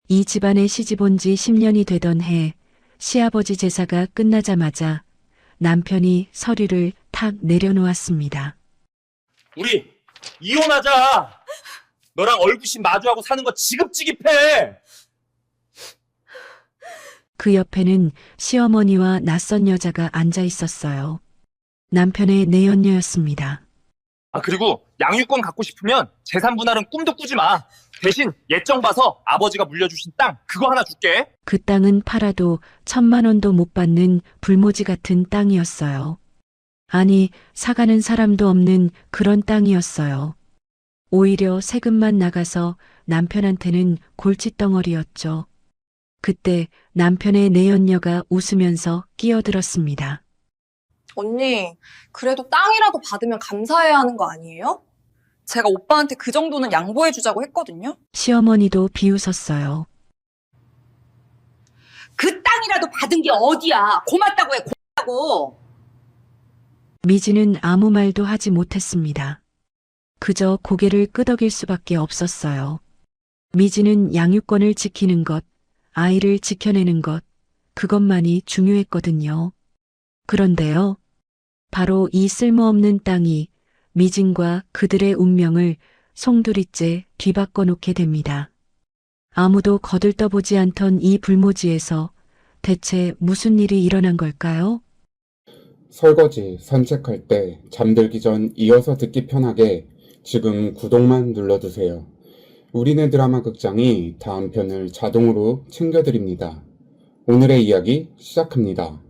이 집안에 시집 온 지 10년이 되던 해 시아버지 제사가 끝나자마자 남편이 서류를 탁 내려놓았습니다. 우리 이혼하자. 너랑 얼굴씩 마주하고 사는 거 지긋지긋해. 그 옆에는 시어머니와 낯선 여자가 앉아 있었어요. 남편의 내연녀였습니다. 그리고 양육권 갖고 싶으면 재산 분할은 꿈도 꾸지 마. 대신 예정 봐서 아버지가 물려주신 땅 그거 하나 줄게. 그 땅은 팔아도 1,000만 원도 못 받는 불모지 같은 땅이었어요. 아니, 사가는 사람도 없는 그런 땅이었어요. 오히려 세금만 나가서 남편한테는 골칫덩어리였죠. 그때 남편의 내연녀가 웃으면서 끼어들었습니다. 언니, 그래도 땅이라도 받으면 감사해야 하는 거 아니에요? 제가 오빠한테 그 정도는 양보해주자고 했거든요? 시어머니도 비웃었어요. 그 땅이라도 받은 게 어디야. 고맙다고 해, 고맙다고. 미지는 아무 말도 하지 못했습니다. 그저 고개를 끄덕일 수밖에 없었어요. 미지는 양육권을 지키는 것, 아이를 지켜내는 것, 그것만이 중요했거든요. 그런데요, 바로 이 쓸모없는 땅이 미진과 그들의 운명을 송두리째 뒤바꿔 놓게 됩니다. 아무도 거들떠보지 않던 이 불모지에서 대체 무슨 일이 일어난 걸까요? 설거지, 산책할 때, 잠들기 전 이어서 듣기 편하게 지금 구독만 눌러두세요. 우리네 드라마 극장이 다음 편을 자동으로 챙겨드립니다. 오늘의 이야기 시작합니다.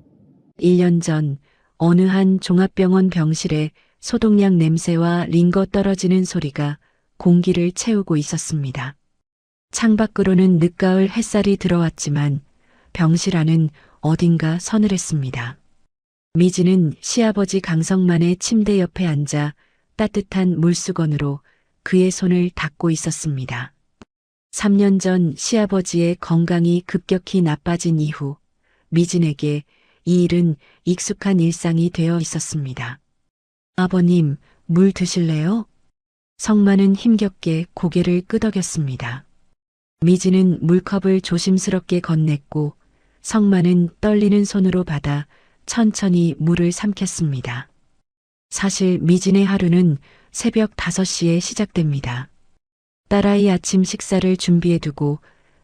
1년 전 어느 한 종합병원 병실에 소독약 냄새와 링거 떨어지는 소리가 공기를 채우고 있었습니다. 창밖으로는 늦가을 햇살이 들어왔지만 병실 안은 어딘가 서늘했습니다. 미지는 시아버지 강성만의 침대 옆에 앉아 따뜻한 물수건으로 그의 손을 닦고 있었습니다. 3년 전 시아버지의 건강이 급격히 나빠진 이후 미진에게 이 일은 익숙한 일상이 되어 있었습니다. 아버님, 물 드실래요? 성만은 힘겹게 고개를 끄덕였습니다. 미지는 물컵을 조심스럽게 건넸고 성만은 떨리는 손으로 받아 천천히 물을 삼켰습니다. 사실 미진의 하루는 새벽 5시에 시작됩니다. 딸아이 아침 식사를 준비해두고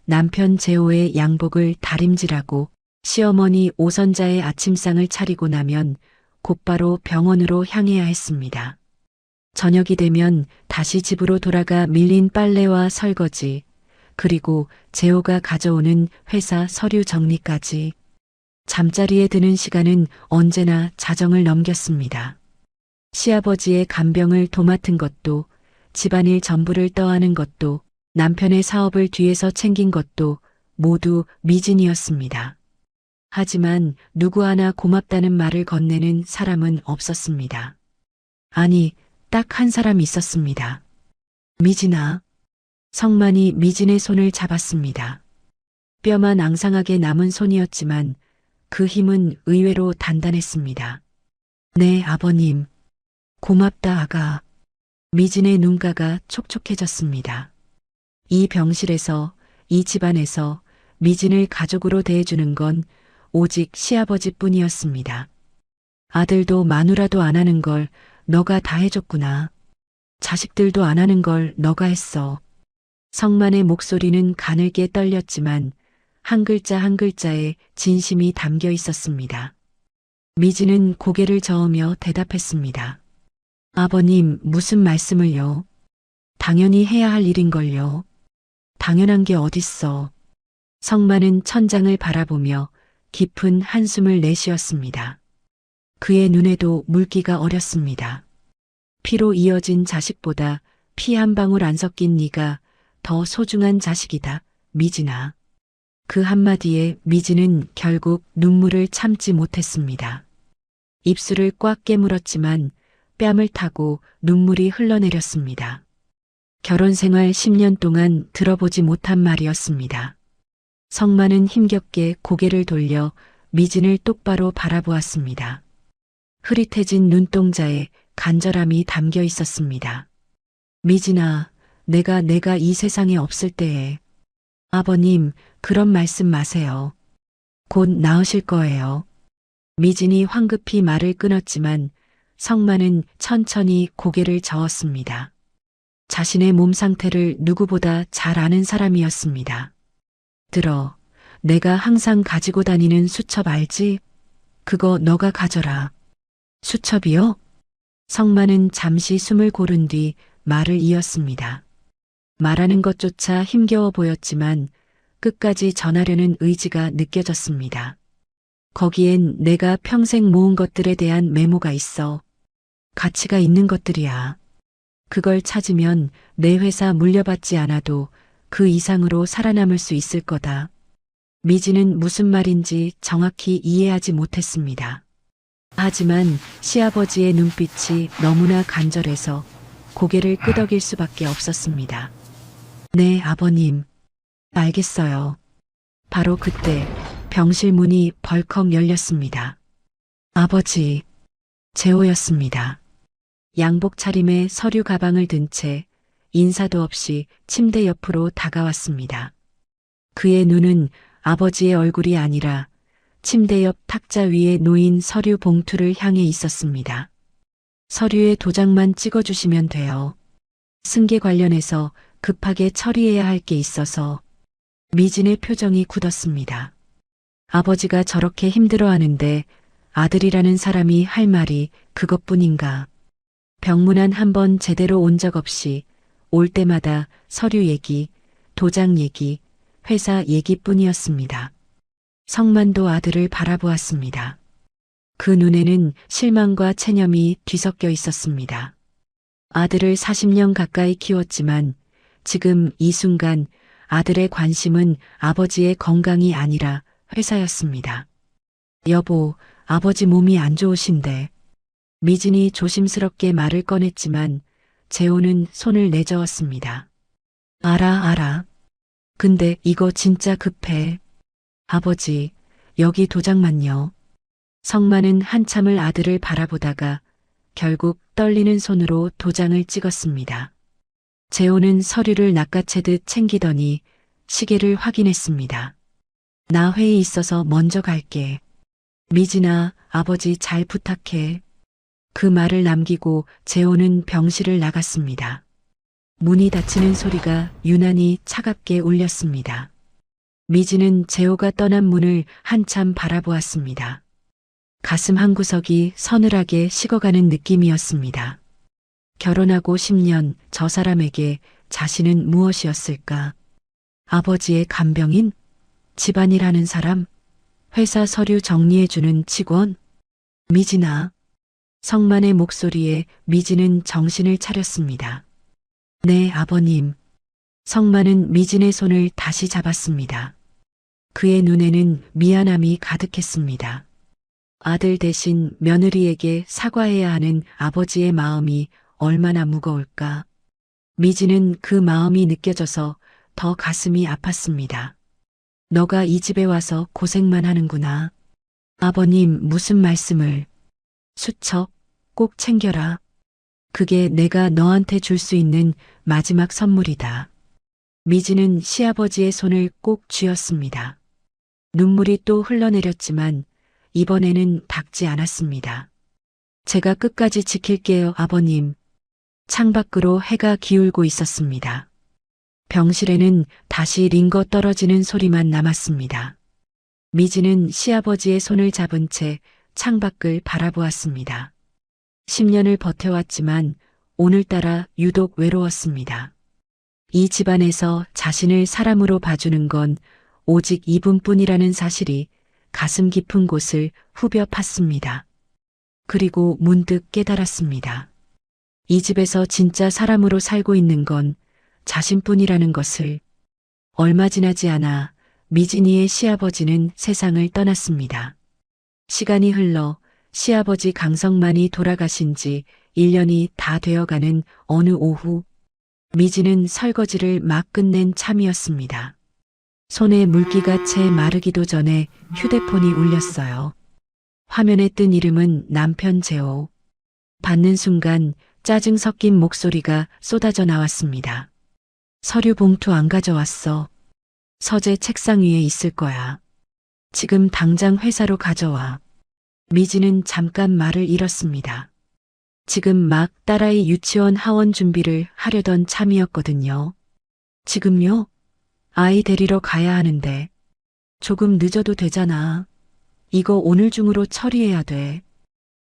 남편 재호의 양복을 다림질하고 시어머니 오선자의 아침상을 차리고 나면 곧바로 병원으로 향해야 했습니다. 저녁이 되면 다시 집으로 돌아가 밀린 빨래와 설거지, 그리고 재호가 가져오는 회사 서류 정리까지. 잠자리에 드는 시간은 언제나 자정을 넘겼습니다. 시아버지의 간병을 도맡은 것도, 집안일 전부를 떠안은 것도, 남편의 사업을 뒤에서 챙긴 것도 모두 미진이었습니다. 하지만 누구 하나 고맙다는 말을 건네는 사람은 없었습니다. 아니, 딱 한 사람 있었습니다. 미진아. 성만이 미진의 손을 잡았습니다. 뼈만 앙상하게 남은 손이었지만 그 힘은 의외로 단단했습니다. 네, 아버님. 고맙다, 아가. 미진의 눈가가 촉촉해졌습니다. 이 병실에서, 이 집안에서 미진을 가족으로 대해주는 건 오직 시아버지뿐이었습니다. 아들도 마누라도 안 하는 걸 너가 다 해줬구나. 자식들도 안 하는 걸 너가 했어. 성만의 목소리는 가늘게 떨렸지만 한 글자 한 글자에 진심이 담겨 있었습니다. 미진은 고개를 저으며 대답했습니다. 아버님, 무슨 말씀을요? 당연히 해야 할 일인걸요. 당연한 게 어딨어. 성만은 천장을 바라보며 깊은 한숨을 내쉬었습니다. 그의 눈에도 물기가 어렸습니다. 피로 이어진 자식보다 피 한 방울 안 섞인 네가 더 소중한 자식이다, 미진아. 그 한마디에 미진은 결국 눈물을 참지 못했습니다. 입술을 꽉 깨물었지만 뺨을 타고 눈물이 흘러내렸습니다. 결혼 생활 10년 동안 들어보지 못한 말이었습니다. 성만은 힘겹게 고개를 돌려 미진을 똑바로 바라보았습니다. 흐릿해진 눈동자에 간절함이 담겨 있었습니다. 미진아, 내가 이 세상에 없을 때에 아버님, 그런 말씀 마세요. 곧 나으실 거예요. 미진이 황급히 말을 끊었지만 성만은 천천히 고개를 저었습니다. 자신의 몸 상태를 누구보다 잘 아는 사람이었습니다. 들어, 내가 항상 가지고 다니는 수첩 알지? 그거 너가 가져라. 수첩이요? 성만은 잠시 숨을 고른 뒤 말을 이었습니다. 말하는 것조차 힘겨워 보였지만 끝까지 전하려는 의지가 느껴졌습니다. 거기엔 내가 평생 모은 것들에 대한 메모가 있어. 가치가 있는 것들이야. 그걸 찾으면 내 회사 물려받지 않아도 그 이상으로 살아남을 수 있을 거다. 미지는 무슨 말인지 정확히 이해하지 못했습니다. 하지만 시아버지의 눈빛이 너무나 간절해서 고개를 끄덕일 수밖에 없었습니다. 네, 아버님. 알겠어요. 바로 그때 병실 문이 벌컥 열렸습니다. 아버지, 재호였습니다. 양복 차림에 서류 가방을 든 채 인사도 없이 침대 옆으로 다가왔습니다. 그의 눈은 아버지의 얼굴이 아니라 침대 옆 탁자 위에 놓인 서류 봉투를 향해 있었습니다. 서류에 도장만 찍어주시면 돼요. 승계 관련해서 급하게 처리해야 할 게 있어서. 미진의 표정이 굳었습니다. 아버지가 저렇게 힘들어하는데 아들이라는 사람이 할 말이 그것뿐인가. 병문안 한 번 제대로 온 적 없이 올 때마다 서류 얘기, 도장 얘기, 회사 얘기뿐이었습니다. 성만도 아들을 바라보았습니다. 그 눈에는 실망과 체념이 뒤섞여 있었습니다. 아들을 40년 가까이 키웠지만 지금 이 순간 아들의 관심은 아버지의 건강이 아니라 회사였습니다. 여보, 아버지 몸이 안 좋으신데. 미진이 조심스럽게 말을 꺼냈지만 재호는 손을 내저었습니다. 알아. 근데 이거 진짜 급해. 아버지, 여기 도장만요. 성만은 한참을 아들을 바라보다가 결국 떨리는 손으로 도장을 찍었습니다. 재호는 서류를 낚아채듯 챙기더니 시계를 확인했습니다. 나 회의 있어서 먼저 갈게. 미진아, 아버지 잘 부탁해. 그 말을 남기고 재호는 병실을 나갔습니다. 문이 닫히는 소리가 유난히 차갑게 울렸습니다. 미진은 재호가 떠난 문을 한참 바라보았습니다. 가슴 한구석이 서늘하게 식어가는 느낌이었습니다. 결혼하고 10년 저 사람에게 자신은 무엇이었을까? 아버지의 간병인? 집안일 하는 사람? 회사 서류 정리해주는 직원? 미진아. 성만의 목소리에 미진은 정신을 차렸습니다. 네, 아버님. 성만은 미진의 손을 다시 잡았습니다. 그의 눈에는 미안함이 가득했습니다. 아들 대신 며느리에게 사과해야 하는 아버지의 마음이 얼마나 무거울까. 미진은 그 마음이 느껴져서 더 가슴이 아팠습니다. 너가 이 집에 와서 고생만 하는구나. 아버님, 무슨 말씀을. 수첩, 꼭 챙겨라. 그게 내가 너한테 줄 수 있는 마지막 선물이다. 미진은 시아버지의 손을 꼭 쥐었습니다. 눈물이 또 흘러내렸지만 이번에는 닦지 않았습니다. 제가 끝까지 지킬게요, 아버님. 창밖으로 해가 기울고 있었습니다. 병실에는 다시 링거 떨어지는 소리만 남았습니다. 미진은 시아버지의 손을 잡은 채 창밖을 바라보았습니다. 10년을 버텨왔지만 오늘따라 유독 외로웠습니다. 이 집안에서 자신을 사람으로 봐주는 건 오직 이분뿐이라는 사실이 가슴 깊은 곳을 후벼 팠습니다. 그리고 문득 깨달았습니다. 이 집에서 진짜 사람으로 살고 있는 건 자신뿐이라는 것을. 얼마 지나지 않아 미진이의 시아버지는 세상을 떠났습니다. 시간이 흘러 시아버지 강성만이 돌아가신 지 1년이 다 되어가는 어느 오후, 미진은 설거지를 막 끝낸 참이었습니다. 손에 물기가 채 마르기도 전에 휴대폰이 울렸어요. 화면에 뜬 이름은 남편 재호. 받는 순간 짜증 섞인 목소리가 쏟아져 나왔습니다. 서류 봉투 안 가져왔어. 서재 책상 위에 있을 거야. 지금 당장 회사로 가져와. 미진은 잠깐 말을 잃었습니다. 지금 막 딸아이 유치원 하원 준비를 하려던 참이었거든요. 지금요? 아이 데리러 가야 하는데. 조금 늦어도 되잖아. 이거 오늘 중으로 처리해야 돼.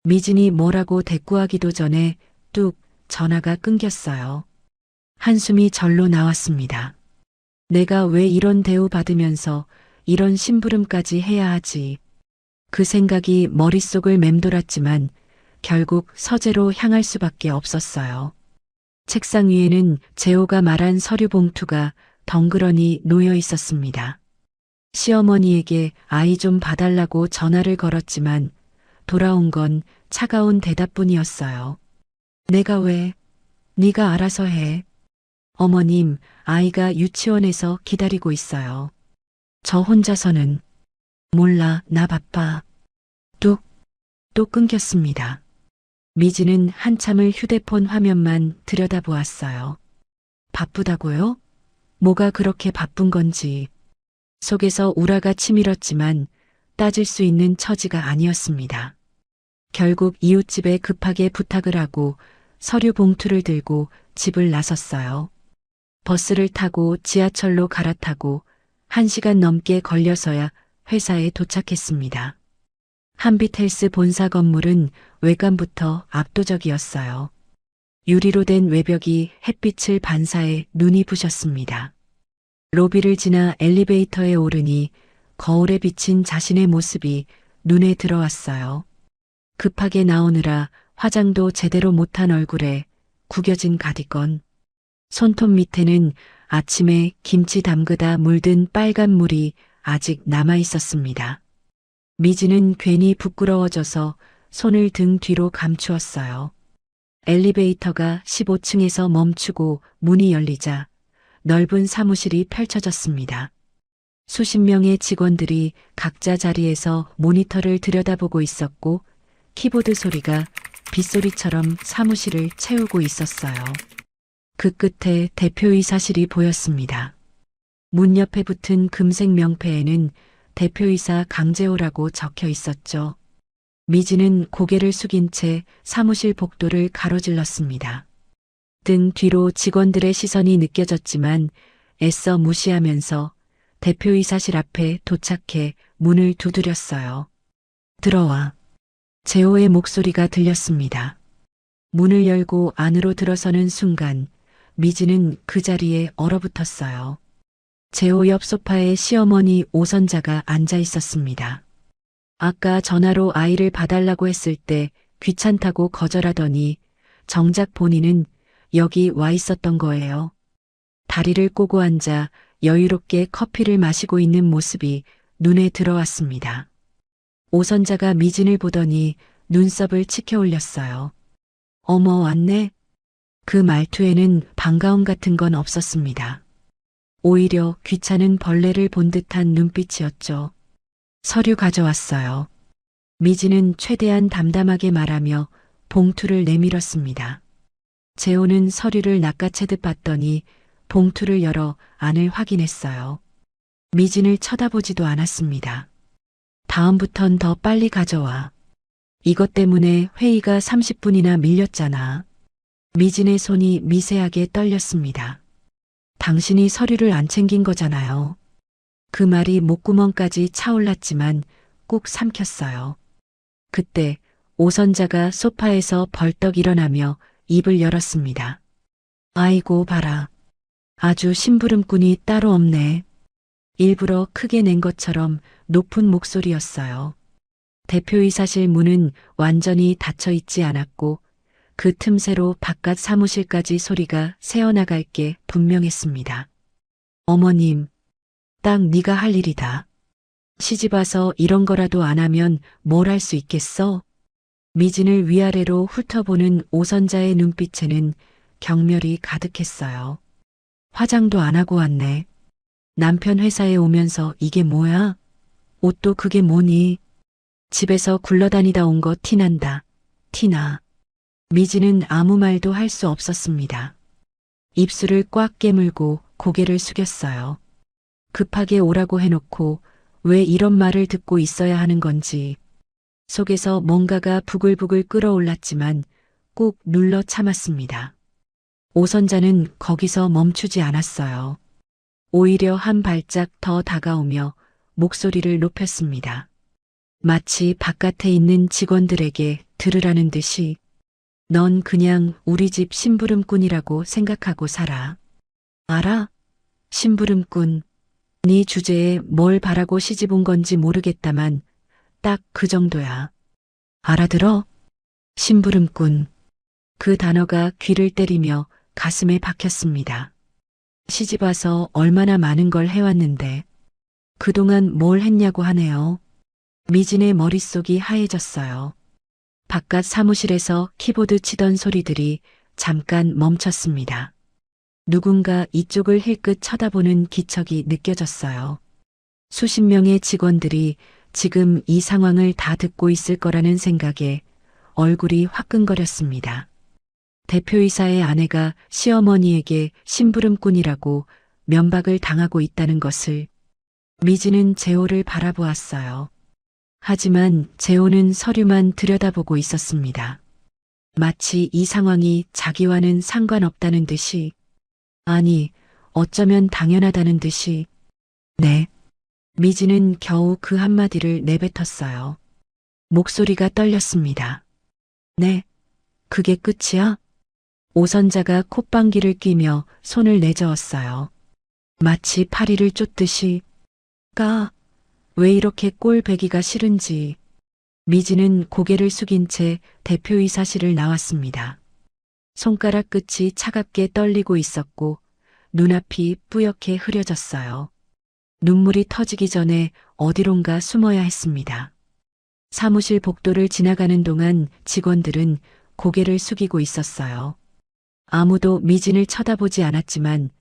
미진이 뭐라고 대꾸하기도 전에 뚝 전화가 끊겼어요. 한숨이 절로 나왔습니다. 내가 왜 이런 대우 받으면서 이런 심부름까지 해야 하지. 그 생각이 머릿속을 맴돌았지만 결국 서재로 향할 수밖에 없었어요. 책상 위에는 재호가 말한 서류 봉투가 덩그러니 놓여 있었습니다. 시어머니에게 아이 좀 봐달라고 전화를 걸었지만 돌아온 건 차가운 대답뿐이었어요. 내가 왜? 네가 알아서 해. 어머님, 아이가 유치원에서 기다리고 있어요. 저 혼자서는. 몰라, 나 바빠. 또 끊겼습니다. 미지는 한참을 휴대폰 화면만 들여다보았어요. 바쁘다고요? 뭐가 그렇게 바쁜 건지. 속에서 우라가 치밀었지만 따질 수 있는 처지가 아니었습니다. 결국 이웃집에 급하게 부탁을 하고 서류 봉투를 들고 집을 나섰어요. 버스를 타고 지하철로 갈아타고 1시간 넘게 걸려서야 회사에 도착했습니다. 한빛헬스 본사 건물은 외관부터 압도적이었어요. 유리로 된 외벽이 햇빛을 반사해 눈이 부셨습니다. 로비를 지나 엘리베이터에 오르니 거울에 비친 자신의 모습이 눈에 들어왔어요. 급하게 나오느라 화장도 제대로 못한 얼굴에 구겨진 가디건. 손톱 밑에는 아침에 김치 담그다 물든 빨간 물이 아직 남아 있었습니다. 미지는 괜히 부끄러워져서 손을 등 뒤로 감추었어요. 엘리베이터가 15층에서 멈추고 문이 열리자 넓은 사무실이 펼쳐졌습니다. 수십 명의 직원들이 각자 자리에서 모니터를 들여다보고 있었고 키보드 소리가 빗소리처럼 사무실을 채우고 있었어요. 그 끝에 대표이사실이 보였습니다. 문 옆에 붙은 금색 명패에는 대표이사 강재호라고 적혀 있었죠. 미지는 고개를 숙인 채 사무실 복도를 가로질렀습니다. 등 뒤로 직원들의 시선이 느껴졌지만 애써 무시하면서 대표이사실 앞에 도착해 문을 두드렸어요. 들어와. 재호의 목소리가 들렸습니다. 문을 열고 안으로 들어서는 순간 미지는 그 자리에 얼어붙었어요. 재호 옆 소파에 시어머니 오선자가 앉아 있었습니다. 아까 전화로 아이를 봐달라고 했을 때 귀찮다고 거절하더니 정작 본인은 여기 와 있었던 거예요. 다리를 꼬고 앉아 여유롭게 커피를 마시고 있는 모습이 눈에 들어왔습니다. 오선자가 미진을 보더니 눈썹을 치켜 올렸어요. 어머, 왔네? 그 말투에는 반가움 같은 건 없었습니다. 오히려 귀찮은 벌레를 본 듯한 눈빛이었죠. 서류 가져왔어요. 미지는 최대한 담담하게 말하며 봉투를 내밀었습니다. 재호는 서류를 낚아채듯 봤더니 봉투를 열어 안을 확인했어요. 미진을 쳐다보지도 않았습니다. 다음부턴 더 빨리 가져와. 이것 때문에 회의가 30분이나 밀렸잖아. 미진의 손이 미세하게 떨렸습니다. 당신이 서류를 안 챙긴 거잖아요. 그 말이 목구멍까지 차올랐지만 꾹 삼켰어요. 그때 오선자가 소파에서 벌떡 일어나며 입을 열었습니다. 아이고 봐라. 아주 심부름꾼이 따로 없네. 일부러 크게 낸 것처럼 높은 목소리였어요. 대표이사실 문은 완전히 닫혀 있지 않았고 그 틈새로 바깥 사무실까지 소리가 새어나갈 게 분명했습니다. 어머님, 딱 네가 할 일이다. 시집 와서 이런 거라도 안 하면 뭘 할 수 있겠어? 미진을 위아래로 훑어보는 오선자의 눈빛에는 경멸이 가득했어요. 화장도 안 하고 왔네. 남편 회사에 오면서 이게 뭐야? 옷도 그게 뭐니? 집에서 굴러다니다 온 거 티난다. 티나. 미지는 아무 말도 할 수 없었습니다. 입술을 꽉 깨물고 고개를 숙였어요. 급하게 오라고 해놓고 왜 이런 말을 듣고 있어야 하는 건지 속에서 뭔가가 부글부글 끓어올랐지만 꾹 눌러 참았습니다. 오선자는 거기서 멈추지 않았어요. 오히려 한 발짝 더 다가오며 목소리를 높였습니다. 마치 바깥에 있는 직원들에게 들으라는 듯이 넌 그냥 우리 집 심부름꾼이라고 생각하고 살아. 알아? 심부름꾼. 네 주제에 뭘 바라고 시집 온 건지 모르겠다만 딱 그 정도야. 알아들어? 심부름꾼. 그 단어가 귀를 때리며 가슴에 박혔습니다. 시집 와서 얼마나 많은 걸 해왔는데 그동안 뭘 했냐고 하네요. 미진의 머릿속이 하얘졌어요. 바깥 사무실에서 키보드 치던 소리들이 잠깐 멈췄습니다. 누군가 이쪽을 힐끗 쳐다보는 기척이 느껴졌어요. 수십 명의 직원들이 지금 이 상황을 다 듣고 있을 거라는 생각에 얼굴이 화끈거렸습니다. 대표이사의 아내가 시어머니에게 심부름꾼이라고 면박을 당하고 있다는 것을 미진은 재호를 바라보았어요. 하지만 재호는 서류만 들여다보고 있었습니다. 마치 이 상황이 자기와는 상관없다는 듯이, 아니, 어쩌면 당연하다는 듯이, 네. 미진은 겨우 그 한마디를 내뱉었어요. 목소리가 떨렸습니다. 네, 그게 끝이야? 오선자가 콧방귀를 뀌며 손을 내저었어요. 마치 파리를 쫓듯이, 왜 이렇게 꼴배기가 싫은지. 미진은 고개를 숙인 채 대표이사실을 나왔습니다. 손가락 끝이 차갑게 떨리고 있었고 눈앞이 뿌옇게 흐려졌어요. 눈물이 터지기 전에 어디론가 숨어야 했습니다. 사무실 복도를 지나가는 동안 직원들은 고개를 숙이고 있었어요. 아무도 미진을 쳐다보지 않았지만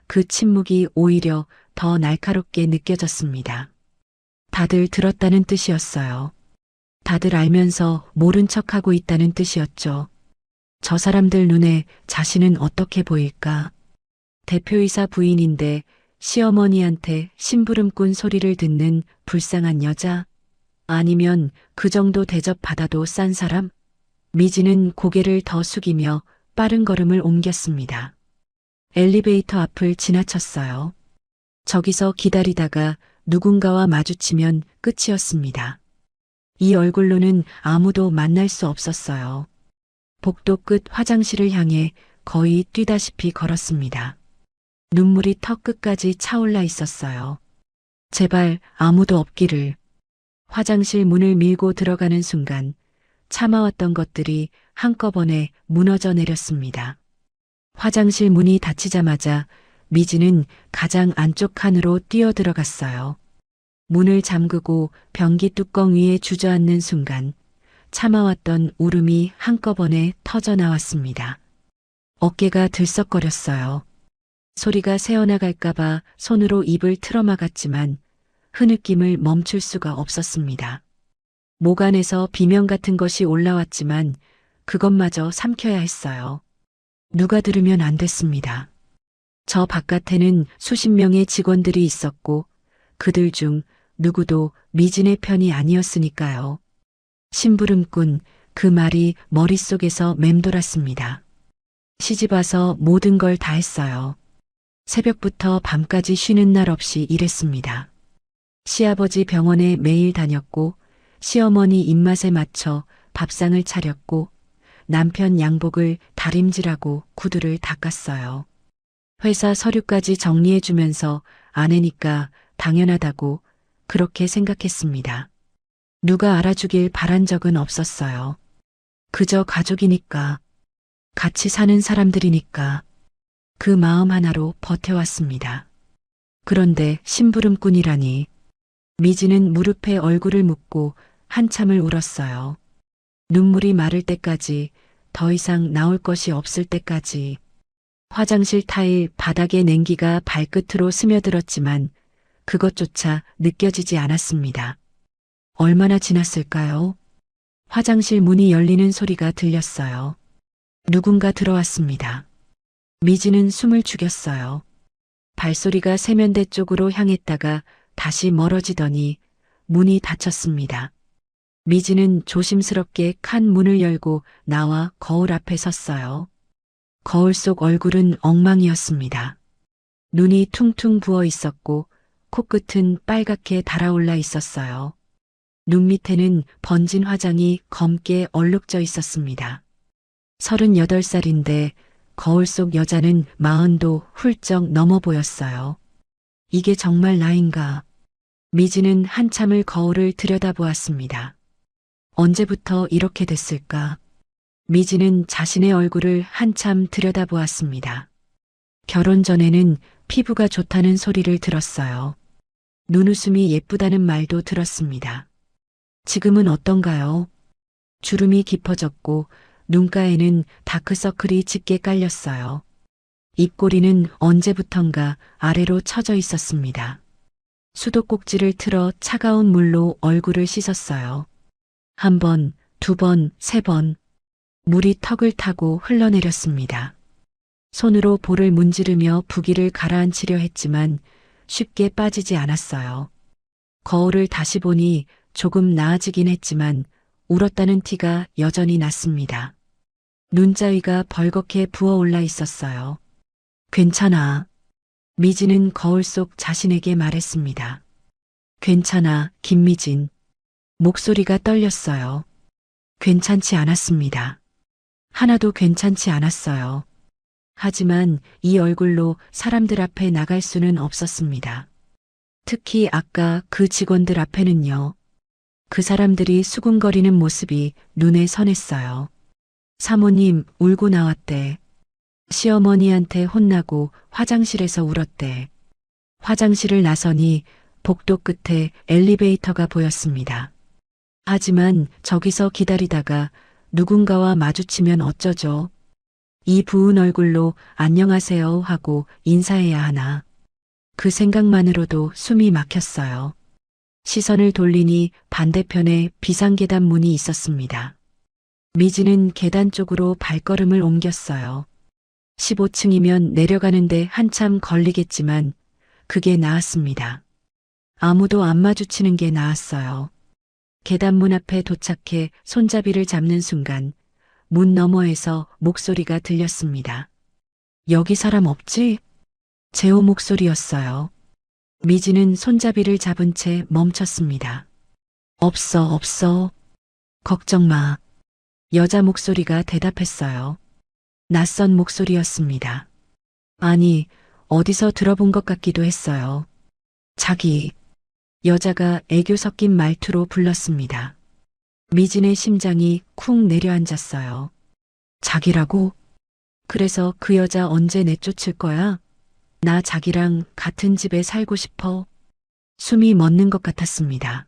그 침묵이 오히려 더 날카롭게 느껴졌습니다. 다들 들었다는 뜻이었어요. 다들 알면서 모른 척하고 있다는 뜻이었죠. 저 사람들 눈에 자신은 어떻게 보일까? 대표이사 부인인데 시어머니한테 심부름꾼 소리를 듣는 불쌍한 여자? 아니면 그 정도 대접받아도 싼 사람? 미진은 고개를 더 숙이며 빠른 걸음을 옮겼습니다. 엘리베이터 앞을 지나쳤어요. 저기서 기다리다가 누군가와 마주치면 끝이었습니다. 이 얼굴로는 아무도 만날 수 없었어요. 복도 끝 화장실을 향해 거의 뛰다시피 걸었습니다. 눈물이 턱 끝까지 차올라 있었어요. 제발 아무도 없기를. 화장실 문을 밀고 들어가는 순간 참아왔던 것들이 한꺼번에 무너져 내렸습니다. 화장실 문이 닫히자마자 미진은 가장 안쪽 칸으로 뛰어들어갔어요. 문을 잠그고 변기 뚜껑 위에 주저앉는 순간 참아왔던 울음이 한꺼번에 터져 나왔습니다. 어깨가 들썩거렸어요. 소리가 새어나갈까봐 손으로 입을 틀어막았지만 흐느낌을 멈출 수가 없었습니다. 목 안에서 비명 같은 것이 올라왔지만 그것마저 삼켜야 했어요. 누가 들으면 안 됐습니다. 저 바깥에는 수십 명의 직원들이 있었고 그들 중 누구도 미진의 편이 아니었으니까요. 심부름꾼, 그 말이 머릿속에서 맴돌았습니다. 시집 와서 모든 걸 다 했어요. 새벽부터 밤까지 쉬는 날 없이 일했습니다. 시아버지 병원에 매일 다녔고 시어머니 입맛에 맞춰 밥상을 차렸고 남편 양복을 다림질하고 구두를 닦았어요. 회사 서류까지 정리해주면서 아내니까 당연하다고 그렇게 생각했습니다. 누가 알아주길 바란 적은 없었어요. 그저 가족이니까, 같이 사는 사람들이니까 그 마음 하나로 버텨왔습니다. 그런데 심부름꾼이라니. 미진은 무릎에 얼굴을 묻고 한참을 울었어요. 눈물이 마를 때까지, 더 이상 나올 것이 없을 때까지. 화장실 타일 바닥에 냉기가 발끝으로 스며들었지만 그것조차 느껴지지 않았습니다. 얼마나 지났을까요? 화장실 문이 열리는 소리가 들렸어요. 누군가 들어왔습니다. 미진은 숨을 죽였어요. 발소리가 세면대 쪽으로 향했다가 다시 멀어지더니 문이 닫혔습니다. 미진은 조심스럽게 칸 문을 열고 나와 거울 앞에 섰어요. 거울 속 얼굴은 엉망이었습니다. 눈이 퉁퉁 부어 있었고 코끝은 빨갛게 달아올라 있었어요. 눈 밑에는 번진 화장이 검게 얼룩져 있었습니다. 38살인데 거울 속 여자는 40도 훌쩍 넘어 보였어요. 이게 정말 나인가? 미지는 한참을 거울을 들여다보았습니다. 언제부터 이렇게 됐을까? 미지는 자신의 얼굴을 한참 들여다보았습니다. 결혼 전에는 피부가 좋다는 소리를 들었어요. 눈웃음이 예쁘다는 말도 들었습니다. 지금은 어떤가요? 주름이 깊어졌고 눈가에는 다크서클이 짙게 깔렸어요. 입꼬리는 언제부턴가 아래로 처져 있었습니다. 수도꼭지를 틀어 차가운 물로 얼굴을 씻었어요. 1번, 2번, 3번. 물이 턱을 타고 흘러내렸습니다. 손으로 볼을 문지르며 부기를 가라앉히려 했지만 쉽게 빠지지 않았어요. 거울을 다시 보니 조금 나아지긴 했지만 울었다는 티가 여전히 났습니다. 눈자위가 벌겋게 부어올라 있었어요. 괜찮아. 미진은 거울 속 자신에게 말했습니다. 괜찮아, 김미진. 목소리가 떨렸어요. 괜찮지 않았습니다. 하나도 괜찮지 않았어요. 하지만 이 얼굴로 사람들 앞에 나갈 수는 없었습니다. 특히 아까 그 직원들 앞에는요. 그 사람들이 수군거리는 모습이 눈에 선했어요. 사모님 울고 나왔대. 시어머니한테 혼나고 화장실에서 울었대. 화장실을 나서니 복도 끝에 엘리베이터가 보였습니다. 하지만 저기서 기다리다가 누군가와 마주치면 어쩌죠? 이 부은 얼굴로 안녕하세요 하고 인사해야 하나. 그 생각만으로도 숨이 막혔어요. 시선을 돌리니 반대편에 비상계단 문이 있었습니다. 미지는 계단 쪽으로 발걸음을 옮겼어요. 15층이면 내려가는데 한참 걸리겠지만 그게 나았습니다. 아무도 안 마주치는 게 나았어요. 계단문 앞에 도착해 손잡이를 잡는 순간 문 너머에서 목소리가 들렸습니다. 여기 사람 없지? 재호 목소리였어요. 미지는 손잡이를 잡은 채 멈췄습니다. 없어. 걱정 마. 여자 목소리가 대답했어요. 낯선 목소리였습니다. 아니, 어디서 들어본 것 같기도 했어요. 자기. 여자가 애교 섞인 말투로 불렀습니다. 미진의 심장이 쿵 내려앉았어요. 자기라고? 그래서 그 여자 언제 내쫓을 거야? 나 자기랑 같은 집에 살고 싶어. 숨이 멎는 것 같았습니다.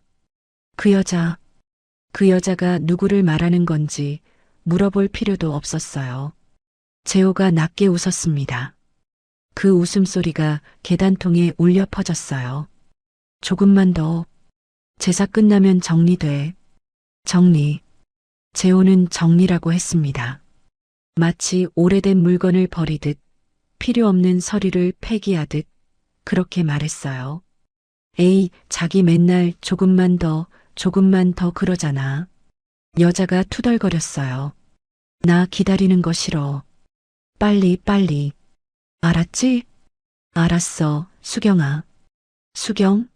그 여자가 누구를 말하는 건지 물어볼 필요도 없었어요. 재호가 낮게 웃었습니다. 그 웃음소리가 계단통에 울려 퍼졌어요. 조금만 더. 제사 끝나면 정리돼. 정리. 재호는 정리라고 했습니다. 마치 오래된 물건을 버리듯 필요 없는 서류를 폐기하듯 그렇게 말했어요. 에이, 자기 맨날 조금만 더 그러잖아. 여자가 투덜거렸어요. 나 기다리는 거 싫어. 빨리. 알았지? 알았어, 수경아. 수경?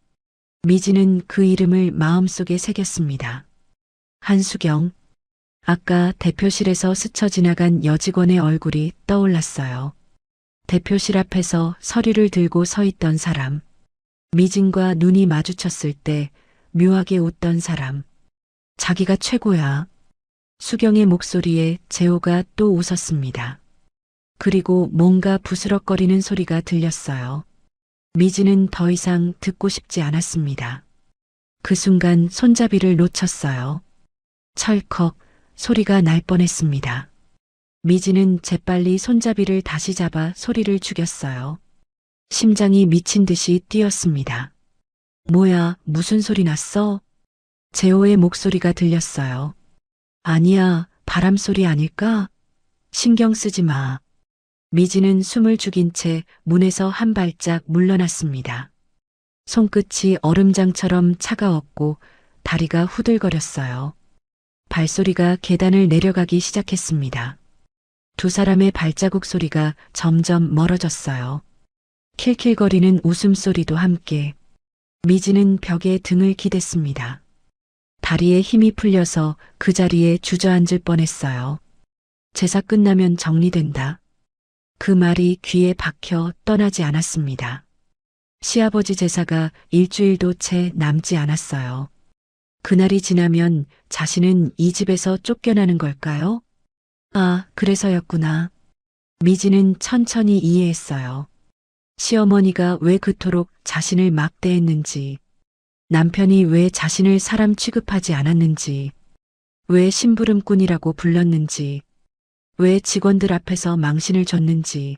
미지는 그 이름을 마음속에 새겼습니다. 한수경. 아까 대표실에서 스쳐 지나간 여직원의 얼굴이 떠올랐어요. 대표실 앞에서 서류를 들고 서 있던 사람. 미진과 눈이 마주쳤을 때 묘하게 웃던 사람. 자기가 최고야. 수경의 목소리에 재호가 또 웃었습니다. 그리고 뭔가 부스럭거리는 소리가 들렸어요. 미지는 더 이상 듣고 싶지 않았습니다. 그 순간 손잡이를 놓쳤어요. 철컥 소리가 날 뻔했습니다. 미지는 재빨리 손잡이를 다시 잡아 소리를 죽였어요. 심장이 미친 듯이 뛰었습니다. 뭐야, 무슨 소리 났어? 재호의 목소리가 들렸어요. 아니야, 바람 소리 아닐까? 신경 쓰지 마. 미진은 숨을 죽인 채 문에서 한 발짝 물러났습니다. 손끝이 얼음장처럼 차가웠고 다리가 후들거렸어요. 발소리가 계단을 내려가기 시작했습니다. 두 사람의 발자국 소리가 점점 멀어졌어요. 킬킬거리는 웃음소리도 함께. 미진은 벽에 등을 기댔습니다. 다리에 힘이 풀려서 그 자리에 주저앉을 뻔했어요. 제사 끝나면 정리된다. 그 말이 귀에 박혀 떠나지 않았습니다. 시아버지 제사가 일주일도 채 남지 않았어요. 그날이 지나면 자신은 이 집에서 쫓겨나는 걸까요? 아, 그래서였구나. 미지는 천천히 이해했어요. 시어머니가 왜 그토록 자신을 막대했는지, 남편이 왜 자신을 사람 취급하지 않았는지, 왜 심부름꾼이라고 불렀는지, 왜 직원들 앞에서 망신을 줬는지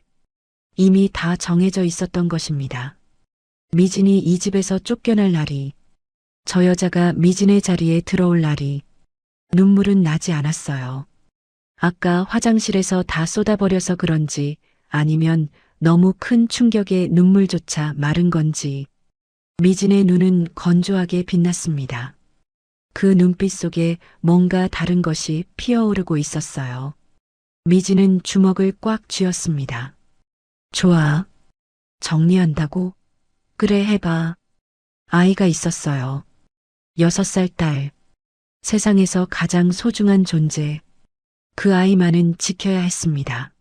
이미 다 정해져 있었던 것입니다. 미진이 이 집에서 쫓겨날 날이, 저 여자가 미진의 자리에 들어올 날이 눈물은 나지 않았어요. 아까 화장실에서 다 쏟아버려서 그런지 아니면 너무 큰 충격에 눈물조차 마른 건지 미진의 눈은 건조하게 빛났습니다. 그 눈빛 속에 뭔가 다른 것이 피어오르고 있었어요. 미진은 주먹을 꽉 쥐었습니다. 좋아. 정리한다고? 그래, 해봐. 아이가 있었어요. 6살 딸. 세상에서 가장 소중한 존재. 그 아이만은 지켜야 했습니다.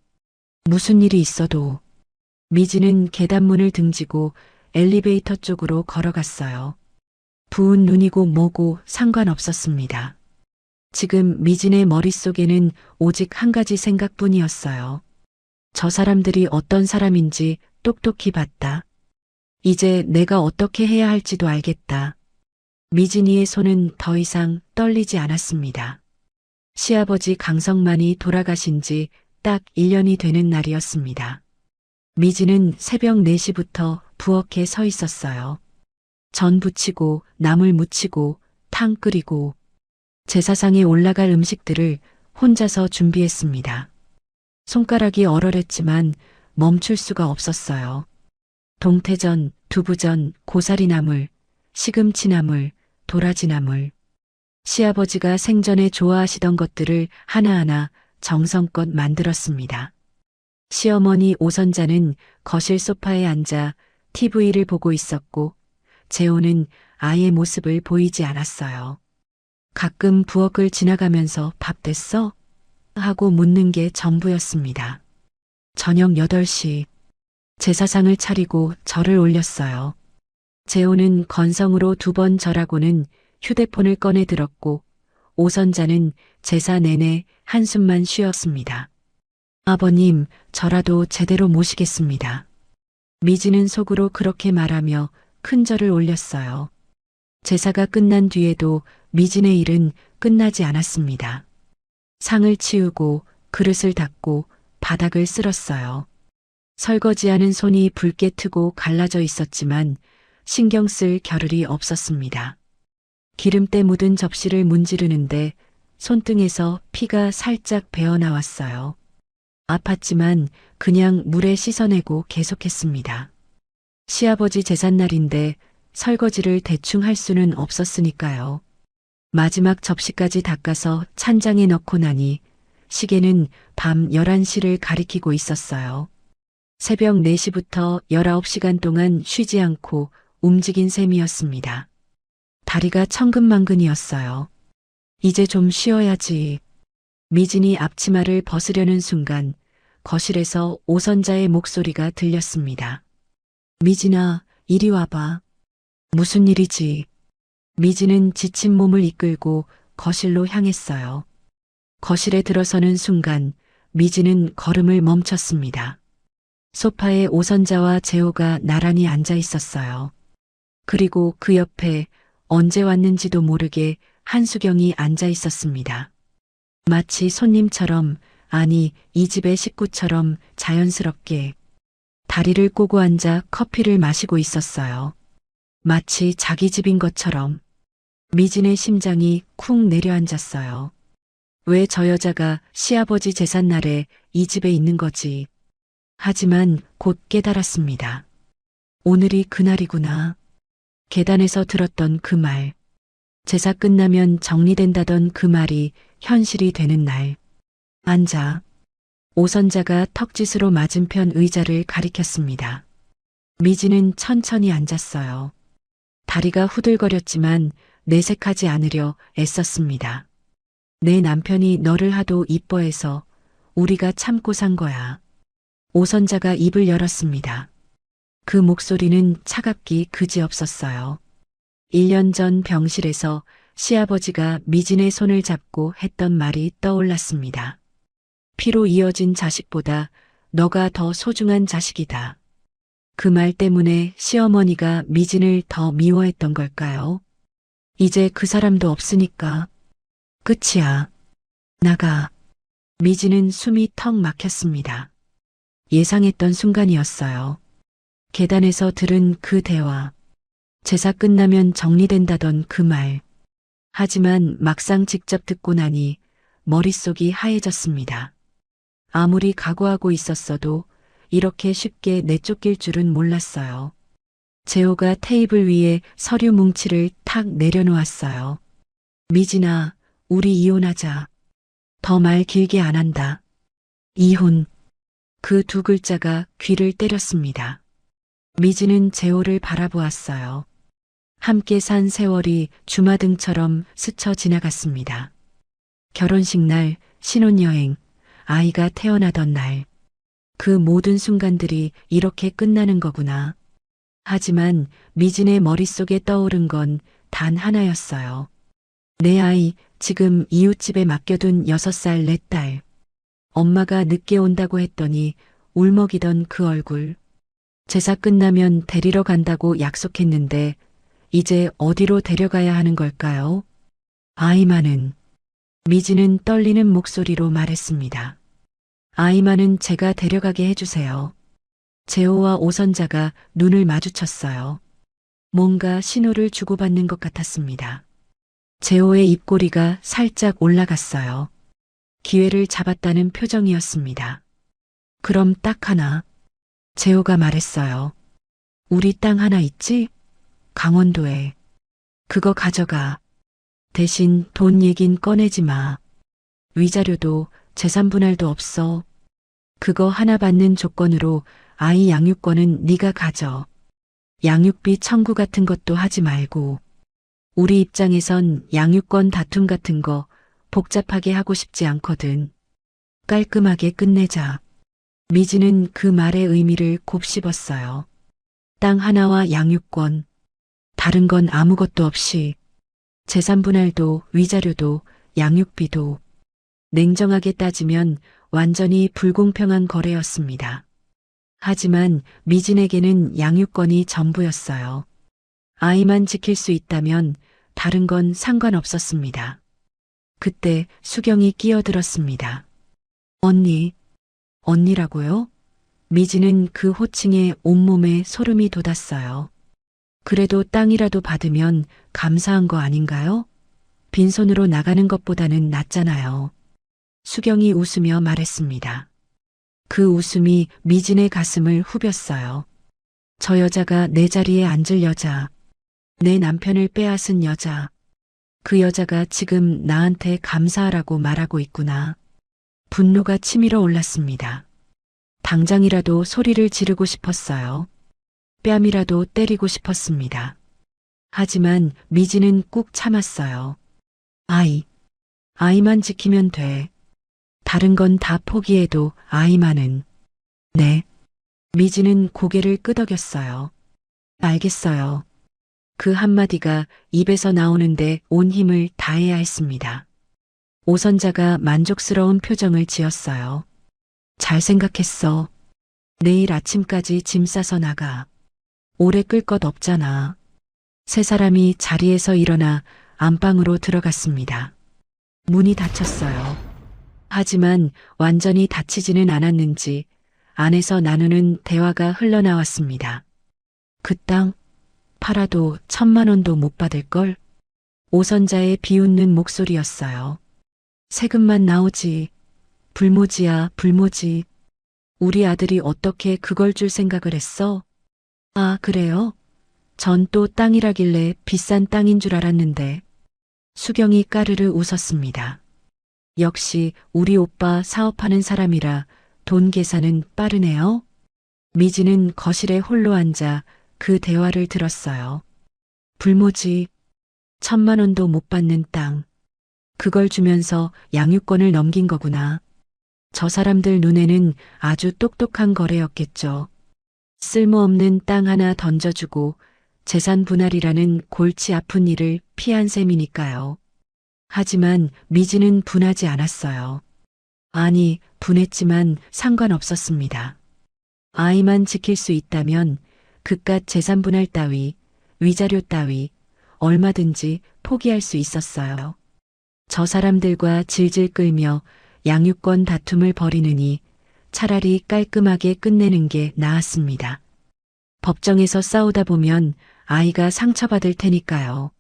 무슨 일이 있어도. 미진은 계단문을 등지고 엘리베이터 쪽으로 걸어갔어요. 부은 눈이고 뭐고 상관없었습니다. 지금 미진의 머릿속에는 오직 한 가지 생각뿐이었어요. 저 사람들이 어떤 사람인지 똑똑히 봤다. 이제 내가 어떻게 해야 할지도 알겠다. 미진이의 손은 더 이상 떨리지 않았습니다. 시아버지 강성만이 돌아가신 지 딱 1년이 되는 날이었습니다. 미진은 새벽 4시부터 부엌에 서 있었어요. 전 부치고 나물 무치고 탕 끓이고 제사상에 올라갈 음식들을 혼자서 준비했습니다. 손가락이 얼얼했지만 멈출 수가 없었어요. 동태전, 두부전, 고사리나물, 시금치나물, 도라지나물. 시아버지가 생전에 좋아하시던 것들을 하나하나 정성껏 만들었습니다. 시어머니 오선자는 거실 소파에 앉아 TV를 보고 있었고 재호는 아이의 모습을 보이지 않았어요. 가끔 부엌을 지나가면서 밥 됐어? 하고 묻는 게 전부였습니다. 저녁 8시 제사상을 차리고 절을 올렸어요. 재호는 건성으로 2번 절하고는 휴대폰을 꺼내 들었고 오선자는 제사 내내 한숨만 쉬었습니다. 아버님, 저라도 제대로 모시겠습니다. 미지는 속으로 그렇게 말하며 큰 절을 올렸어요. 제사가 끝난 뒤에도 미진의 일은 끝나지 않았습니다. 상을 치우고 그릇을 닦고 바닥을 쓸었어요. 설거지하는 손이 붉게 트고 갈라져 있었지만 신경 쓸 겨를이 없었습니다. 기름때 묻은 접시를 문지르는데 손등에서 피가 살짝 배어나왔어요. 아팠지만 그냥 물에 씻어내고 계속했습니다. 시아버지 제삿날인데 설거지를 대충 할 수는 없었으니까요. 마지막 접시까지 닦아서 찬장에 넣고 나니 시계는 밤 11시를 가리키고 있었어요. 새벽 4시부터 19시간 동안 쉬지 않고 움직인 셈이었습니다. 다리가 천근만근이었어요. 이제 좀 쉬어야지. 미진이 앞치마를 벗으려는 순간 거실에서 오선자의 목소리가 들렸습니다. 미진아, 이리 와봐. 무슨 일이지? 미진은 지친 몸을 이끌고 거실로 향했어요. 거실에 들어서는 순간 미진은 걸음을 멈췄습니다. 소파에 오선자와 재호가 나란히 앉아 있었어요. 그리고 그 옆에 언제 왔는지도 모르게 한수경이 앉아 있었습니다. 마치 손님처럼, 아니 이 집의 식구처럼 자연스럽게 다리를 꼬고 앉아 커피를 마시고 있었어요. 마치 자기 집인 것처럼. 미진의 심장이 쿵 내려앉았어요. 왜 저 여자가 시아버지 제삿날에 이 집에 있는 거지? 하지만 곧 깨달았습니다. 오늘이 그날이구나. 계단에서 들었던 그 말, 제사 끝나면 정리된다던 그 말이 현실이 되는 날. 앉아. 오선자가 턱짓으로 맞은편 의자를 가리켰습니다. 미지는 천천히 앉았어요. 다리가 후들거렸지만 내색하지 않으려 애썼습니다. 내 남편이 너를 하도 이뻐해서 우리가 참고 산 거야. 오선자가 입을 열었습니다. 그 목소리는 차갑기 그지없었어요. 1년 전 병실에서 시아버지가 미진의 손을 잡고 했던 말이 떠올랐습니다. 피로 이어진 자식보다 너가 더 소중한 자식이다. 그 말 때문에 시어머니가 미진을 더 미워했던 걸까요? 이제 그 사람도 없으니까 끝이야. 나가. 미진은 숨이 턱 막혔습니다. 예상했던 순간이었어요. 계단에서 들은 그 대화. 제사 끝나면 정리된다던 그 말. 하지만 막상 직접 듣고 나니 머릿속이 하얘졌습니다. 아무리 각오하고 있었어도 이렇게 쉽게 내쫓길 줄은 몰랐어요. 재호가 테이블 위에 서류 뭉치를 탁 내려놓았어요. 미진아, 우리 이혼하자. 더 말 길게 안 한다. 이혼. 그 두 글자가 귀를 때렸습니다. 미진은 재호를 바라보았어요. 함께 산 세월이 주마등처럼 스쳐 지나갔습니다. 결혼식 날, 신혼여행, 아이가 태어나던 날. 그 모든 순간들이 이렇게 끝나는 거구나. 하지만 미진의 머릿속에 떠오른 건 단 하나였어요. 내 아이, 지금 이웃집에 맡겨둔 6살 내 딸. 엄마가 늦게 온다고 했더니 울먹이던 그 얼굴. 제사 끝나면 데리러 간다고 약속했는데 이제 어디로 데려가야 하는 걸까요? 아이만은. 미진은 떨리는 목소리로 말했습니다. 아이만은 제가 데려가게 해주세요. 재호와 오선자가 눈을 마주쳤어요. 뭔가 신호를 주고받는 것 같았습니다. 재호의 입꼬리가 살짝 올라갔어요. 기회를 잡았다는 표정이었습니다. 그럼 딱 하나. 재호가 말했어요. 우리 땅 하나 있지? 강원도에. 그거 가져가. 대신 돈 얘긴 꺼내지 마. 위자료도 재산 분할도 없어. 그거 하나 받는 조건으로 아이 양육권은 네가 가져. 양육비 청구 같은 것도 하지 말고. 우리 입장에선 양육권 다툼 같은 거 복잡하게 하고 싶지 않거든. 깔끔하게 끝내자. 미지는 그 말의 의미를 곱씹었어요. 땅 하나와 양육권. 다른 건 아무것도 없이. 재산 분할도 위자료도 양육비도. 냉정하게 따지면 완전히 불공평한 거래였습니다. 하지만 미진에게는 양육권이 전부였어요. 아이만 지킬 수 있다면 다른 건 상관없었습니다. 그때 수경이 끼어들었습니다. 언니, 언니라고요? 미진은 그 호칭에 온몸에 소름이 돋았어요. 그래도 땅이라도 받으면 감사한 거 아닌가요? 빈손으로 나가는 것보다는 낫잖아요. 수경이 웃으며 말했습니다. 그 웃음이 미진의 가슴을 후볐어요. 저 여자가 내 자리에 앉을 여자, 내 남편을 빼앗은 여자, 그 여자가 지금 나한테 감사하라고 말하고 있구나. 분노가 치밀어 올랐습니다. 당장이라도 소리를 지르고 싶었어요. 뺨이라도 때리고 싶었습니다. 하지만 미진은 꾹 참았어요. 아이만 지키면 돼. 다른 건 다 포기해도 아이만은. 네. 미진은 고개를 끄덕였어요. 알겠어요. 그 한마디가 입에서 나오는데 온 힘을 다해야 했습니다. 오선자가 만족스러운 표정을 지었어요. 잘 생각했어. 내일 아침까지 짐 싸서 나가. 오래 끌 것 없잖아. 세 사람이 자리에서 일어나 안방으로 들어갔습니다. 문이 닫혔어요. 하지만 완전히 닫히지는 않았는지 안에서 나누는 대화가 흘러나왔습니다. 그 땅 팔아도 1,000만 원도 못 받을걸? 오선자의 비웃는 목소리였어요. 세금만 나오지. 불모지야, 불모지. 우리 아들이 어떻게 그걸 줄 생각을 했어? 아, 그래요? 전 또 땅이라길래 비싼 땅인 줄 알았는데. 수경이 까르르 웃었습니다. 역시 우리 오빠 사업하는 사람이라 돈 계산은 빠르네요. 미지는 거실에 홀로 앉아 그 대화를 들었어요. 불모지 1,000만 원도 못 받는 땅. 그걸 주면서 양육권을 넘긴 거구나. 저 사람들 눈에는 아주 똑똑한 거래였겠죠. 쓸모없는 땅 하나 던져주고 재산 분할이라는 골치 아픈 일을 피한 셈이니까요. 하지만 미지는 분하지 않았어요. 아니, 분했지만 상관없었습니다. 아이만 지킬 수 있다면 그깟 재산 분할 따위, 위자료 따위 얼마든지 포기할 수 있었어요. 저 사람들과 질질 끌며 양육권 다툼을 벌이느니 차라리 깔끔하게 끝내는 게 나았습니다. 법정에서 싸우다 보면 아이가 상처받을 테니까요.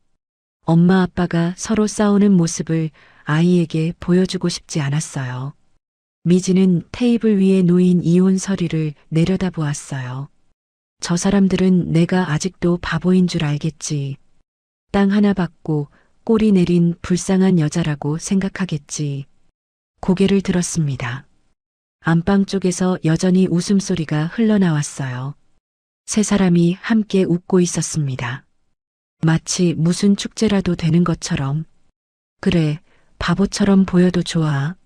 엄마 아빠가 서로 싸우는 모습을 아이에게 보여주고 싶지 않았어요. 미지는 테이블 위에 놓인 이혼 서류를 내려다보았어요. 저 사람들은 내가 아직도 바보인 줄 알겠지. 땅 하나 받고 꼬리 내린 불쌍한 여자라고 생각하겠지. 고개를 들었습니다. 안방 쪽에서 여전히 웃음소리가 흘러나왔어요. 세 사람이 함께 웃고 있었습니다. 마치 무슨 축제라도 되는 것처럼. 그래, 바보처럼 보여도 좋아.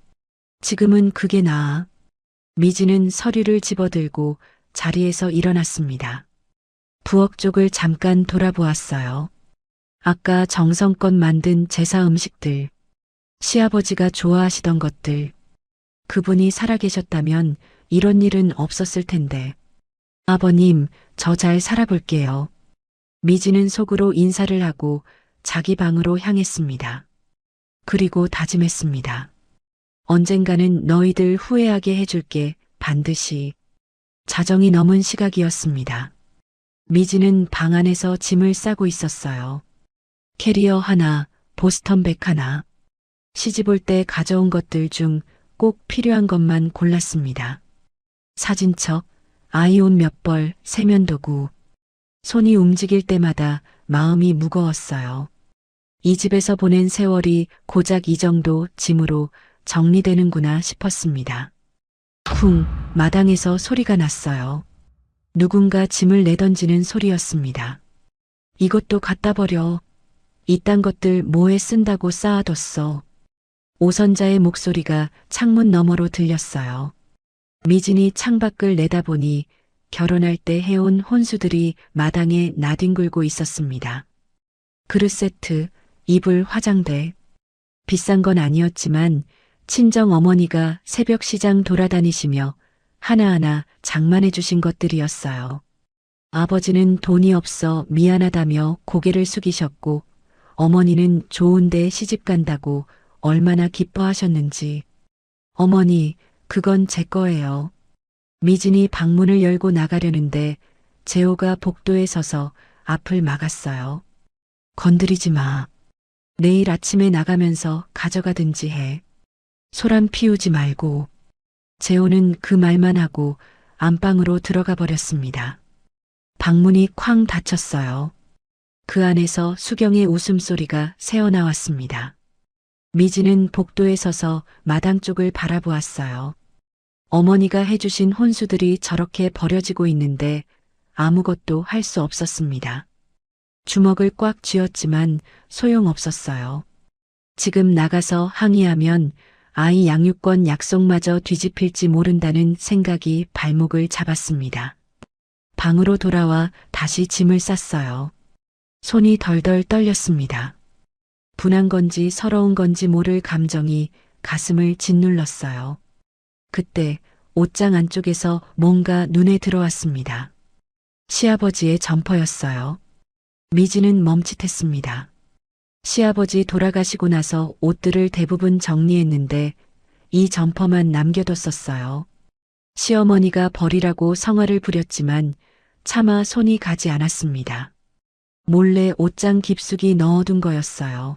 지금은 그게 나아. 미지는 서류를 집어들고 자리에서 일어났습니다. 부엌 쪽을 잠깐 돌아보았어요. 아까 정성껏 만든 제사 음식들, 시아버지가 좋아하시던 것들, 그분이 살아계셨다면 이런 일은 없었을 텐데. 아버님, 저 잘 살아볼게요. 미지는 속으로 인사를 하고 자기 방으로 향했습니다. 그리고 다짐했습니다. 언젠가는 너희들 후회하게 해줄게, 반드시. 자정이 넘은 시각이었습니다. 미지는 방 안에서 짐을 싸고 있었어요. 캐리어 하나, 보스턴백 하나. 시집 올 때 가져온 것들 중 꼭 필요한 것만 골랐습니다. 사진첩, 아이 옷 몇 벌, 세면도구. 손이 움직일 때마다 마음이 무거웠어요. 이 집에서 보낸 세월이 고작 이 정도 짐으로 정리되는구나 싶었습니다. 쿵, 마당에서 소리가 났어요. 누군가 짐을 내던지는 소리였습니다. 이것도 갖다 버려. 이딴 것들 뭐에 쓴다고 쌓아뒀어. 오선자의 목소리가 창문 너머로 들렸어요. 미진이 창밖을 내다보니 결혼할 때 해온 혼수들이 마당에 나뒹굴고 있었습니다. 그릇 세트, 이불, 화장대. 비싼 건 아니었지만 친정 어머니가 새벽 시장 돌아다니시며 하나하나 장만해 주신 것들이었어요. 아버지는 돈이 없어 미안하다며 고개를 숙이셨고 어머니는 좋은데 시집 간다고 얼마나 기뻐하셨는지. 어머니, 그건 제 거예요. 미진이 방문을 열고 나가려는데 재호가 복도에 서서 앞을 막았어요. 건드리지 마. 내일 아침에 나가면서 가져가든지 해. 소란 피우지 말고. 재호는 그 말만 하고 안방으로 들어가 버렸습니다. 방문이 쾅 닫혔어요. 그 안에서 수경의 웃음소리가 새어나왔습니다. 미지는 복도에 서서 마당 쪽을 바라보았어요. 어머니가 해주신 혼수들이 저렇게 버려지고 있는데 아무것도 할 수 없었습니다. 주먹을 꽉 쥐었지만 소용없었어요. 지금 나가서 항의하면 아이 양육권 약속마저 뒤집힐지 모른다는 생각이 발목을 잡았습니다. 방으로 돌아와 다시 짐을 쌌어요. 손이 덜덜 떨렸습니다. 분한 건지 서러운 건지 모를 감정이 가슴을 짓눌렀어요. 그때 옷장 안쪽에서 뭔가 눈에 들어왔습니다. 시아버지의 점퍼였어요. 미지는 멈칫했습니다. 시아버지 돌아가시고 나서 옷들을 대부분 정리했는데 이 점퍼만 남겨뒀었어요. 시어머니가 버리라고 성화를 부렸지만 차마 손이 가지 않았습니다. 몰래 옷장 깊숙이 넣어둔 거였어요.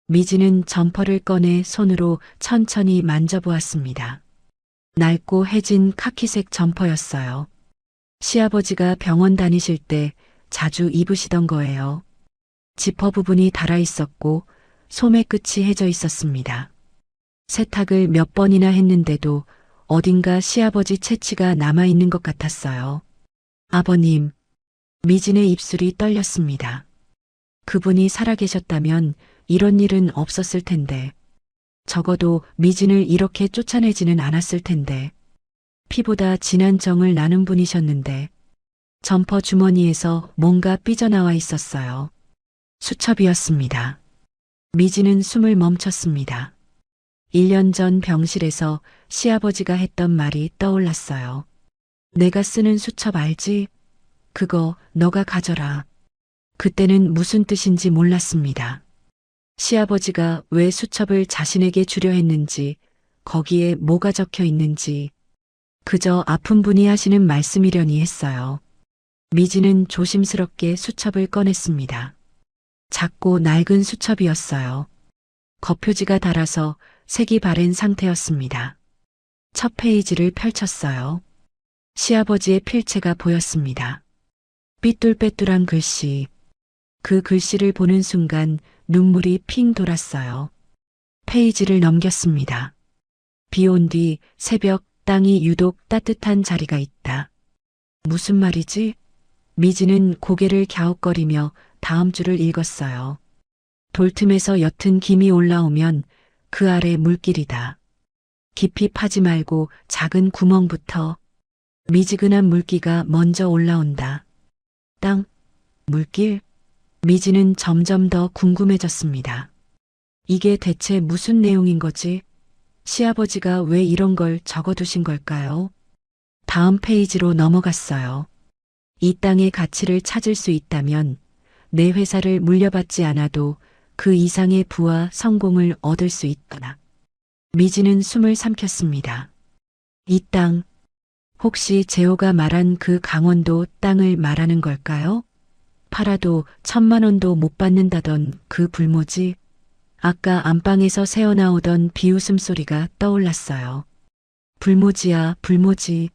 미지는 점퍼를 꺼내 손으로 천천히 만져보았습니다. 낡고 해진 카키색 점퍼였어요. 시아버지가 병원 다니실 때 자주 입으시던 거예요. 지퍼 부분이 달아 있었고 소매 끝이 해져 있었습니다. 세탁을 몇 번이나 했는데도 어딘가 시아버지 채취가 남아있는 것 같았어요. 아버님, 미진의 입술이 떨렸습니다. 그분이 살아계셨다면 이런 일은 없었을 텐데, 적어도 미진을 이렇게 쫓아내지는 않았을 텐데, 피보다 진한 정을 나눈 분이셨는데, 점퍼 주머니에서 뭔가 삐져나와 있었어요. 수첩이었습니다. 미진은 숨을 멈췄습니다. 1년 전 병실에서 시아버지가 했던 말이 떠올랐어요. 내가 쓰는 수첩 알지? 그거 너가 가져라. 그때는 무슨 뜻인지 몰랐습니다. 시아버지가 왜 수첩을 자신에게 주려 했는지, 거기에 뭐가 적혀 있는지, 그저 아픈 분이 하시는 말씀이려니 했어요. 미진은 조심스럽게 수첩을 꺼냈습니다. 작고 낡은 수첩이었어요. 겉표지가 달아서 색이 바랜 상태였습니다. 첫 페이지를 펼쳤어요. 시아버지의 필체가 보였습니다. 삐뚤빼뚤한 글씨. 그 글씨를 보는 순간 눈물이 핑 돌았어요. 페이지를 넘겼습니다. 비 온 뒤 새벽 땅이 유독 따뜻한 자리가 있다. 무슨 말이지? 미진은 고개를 갸웃거리며 다음 줄을 읽었어요. 돌틈에서 옅은 김이 올라오면 그 아래 물길이다. 깊이 파지 말고 작은 구멍부터 미지근한 물기가 먼저 올라온다. 땅, 물길? 미지는 점점 더 궁금해졌습니다. 이게 대체 무슨 내용인 거지? 시아버지가 왜 이런 걸 적어두신 걸까요? 다음 페이지로 넘어갔어요. 이 땅의 가치를 찾을 수 있다면 내 회사를 물려받지 않아도 그 이상의 부와 성공을 얻을 수 있거나. 미지는 숨을 삼켰습니다. 이 땅, 혹시 재호가 말한 그 강원도 땅을 말하는 걸까요? 팔아도 1,000만 원도 못 받는다던 그 불모지. 아까 안방에서 새어나오던 비웃음 소리가 떠올랐어요. 불모지야, 불모지.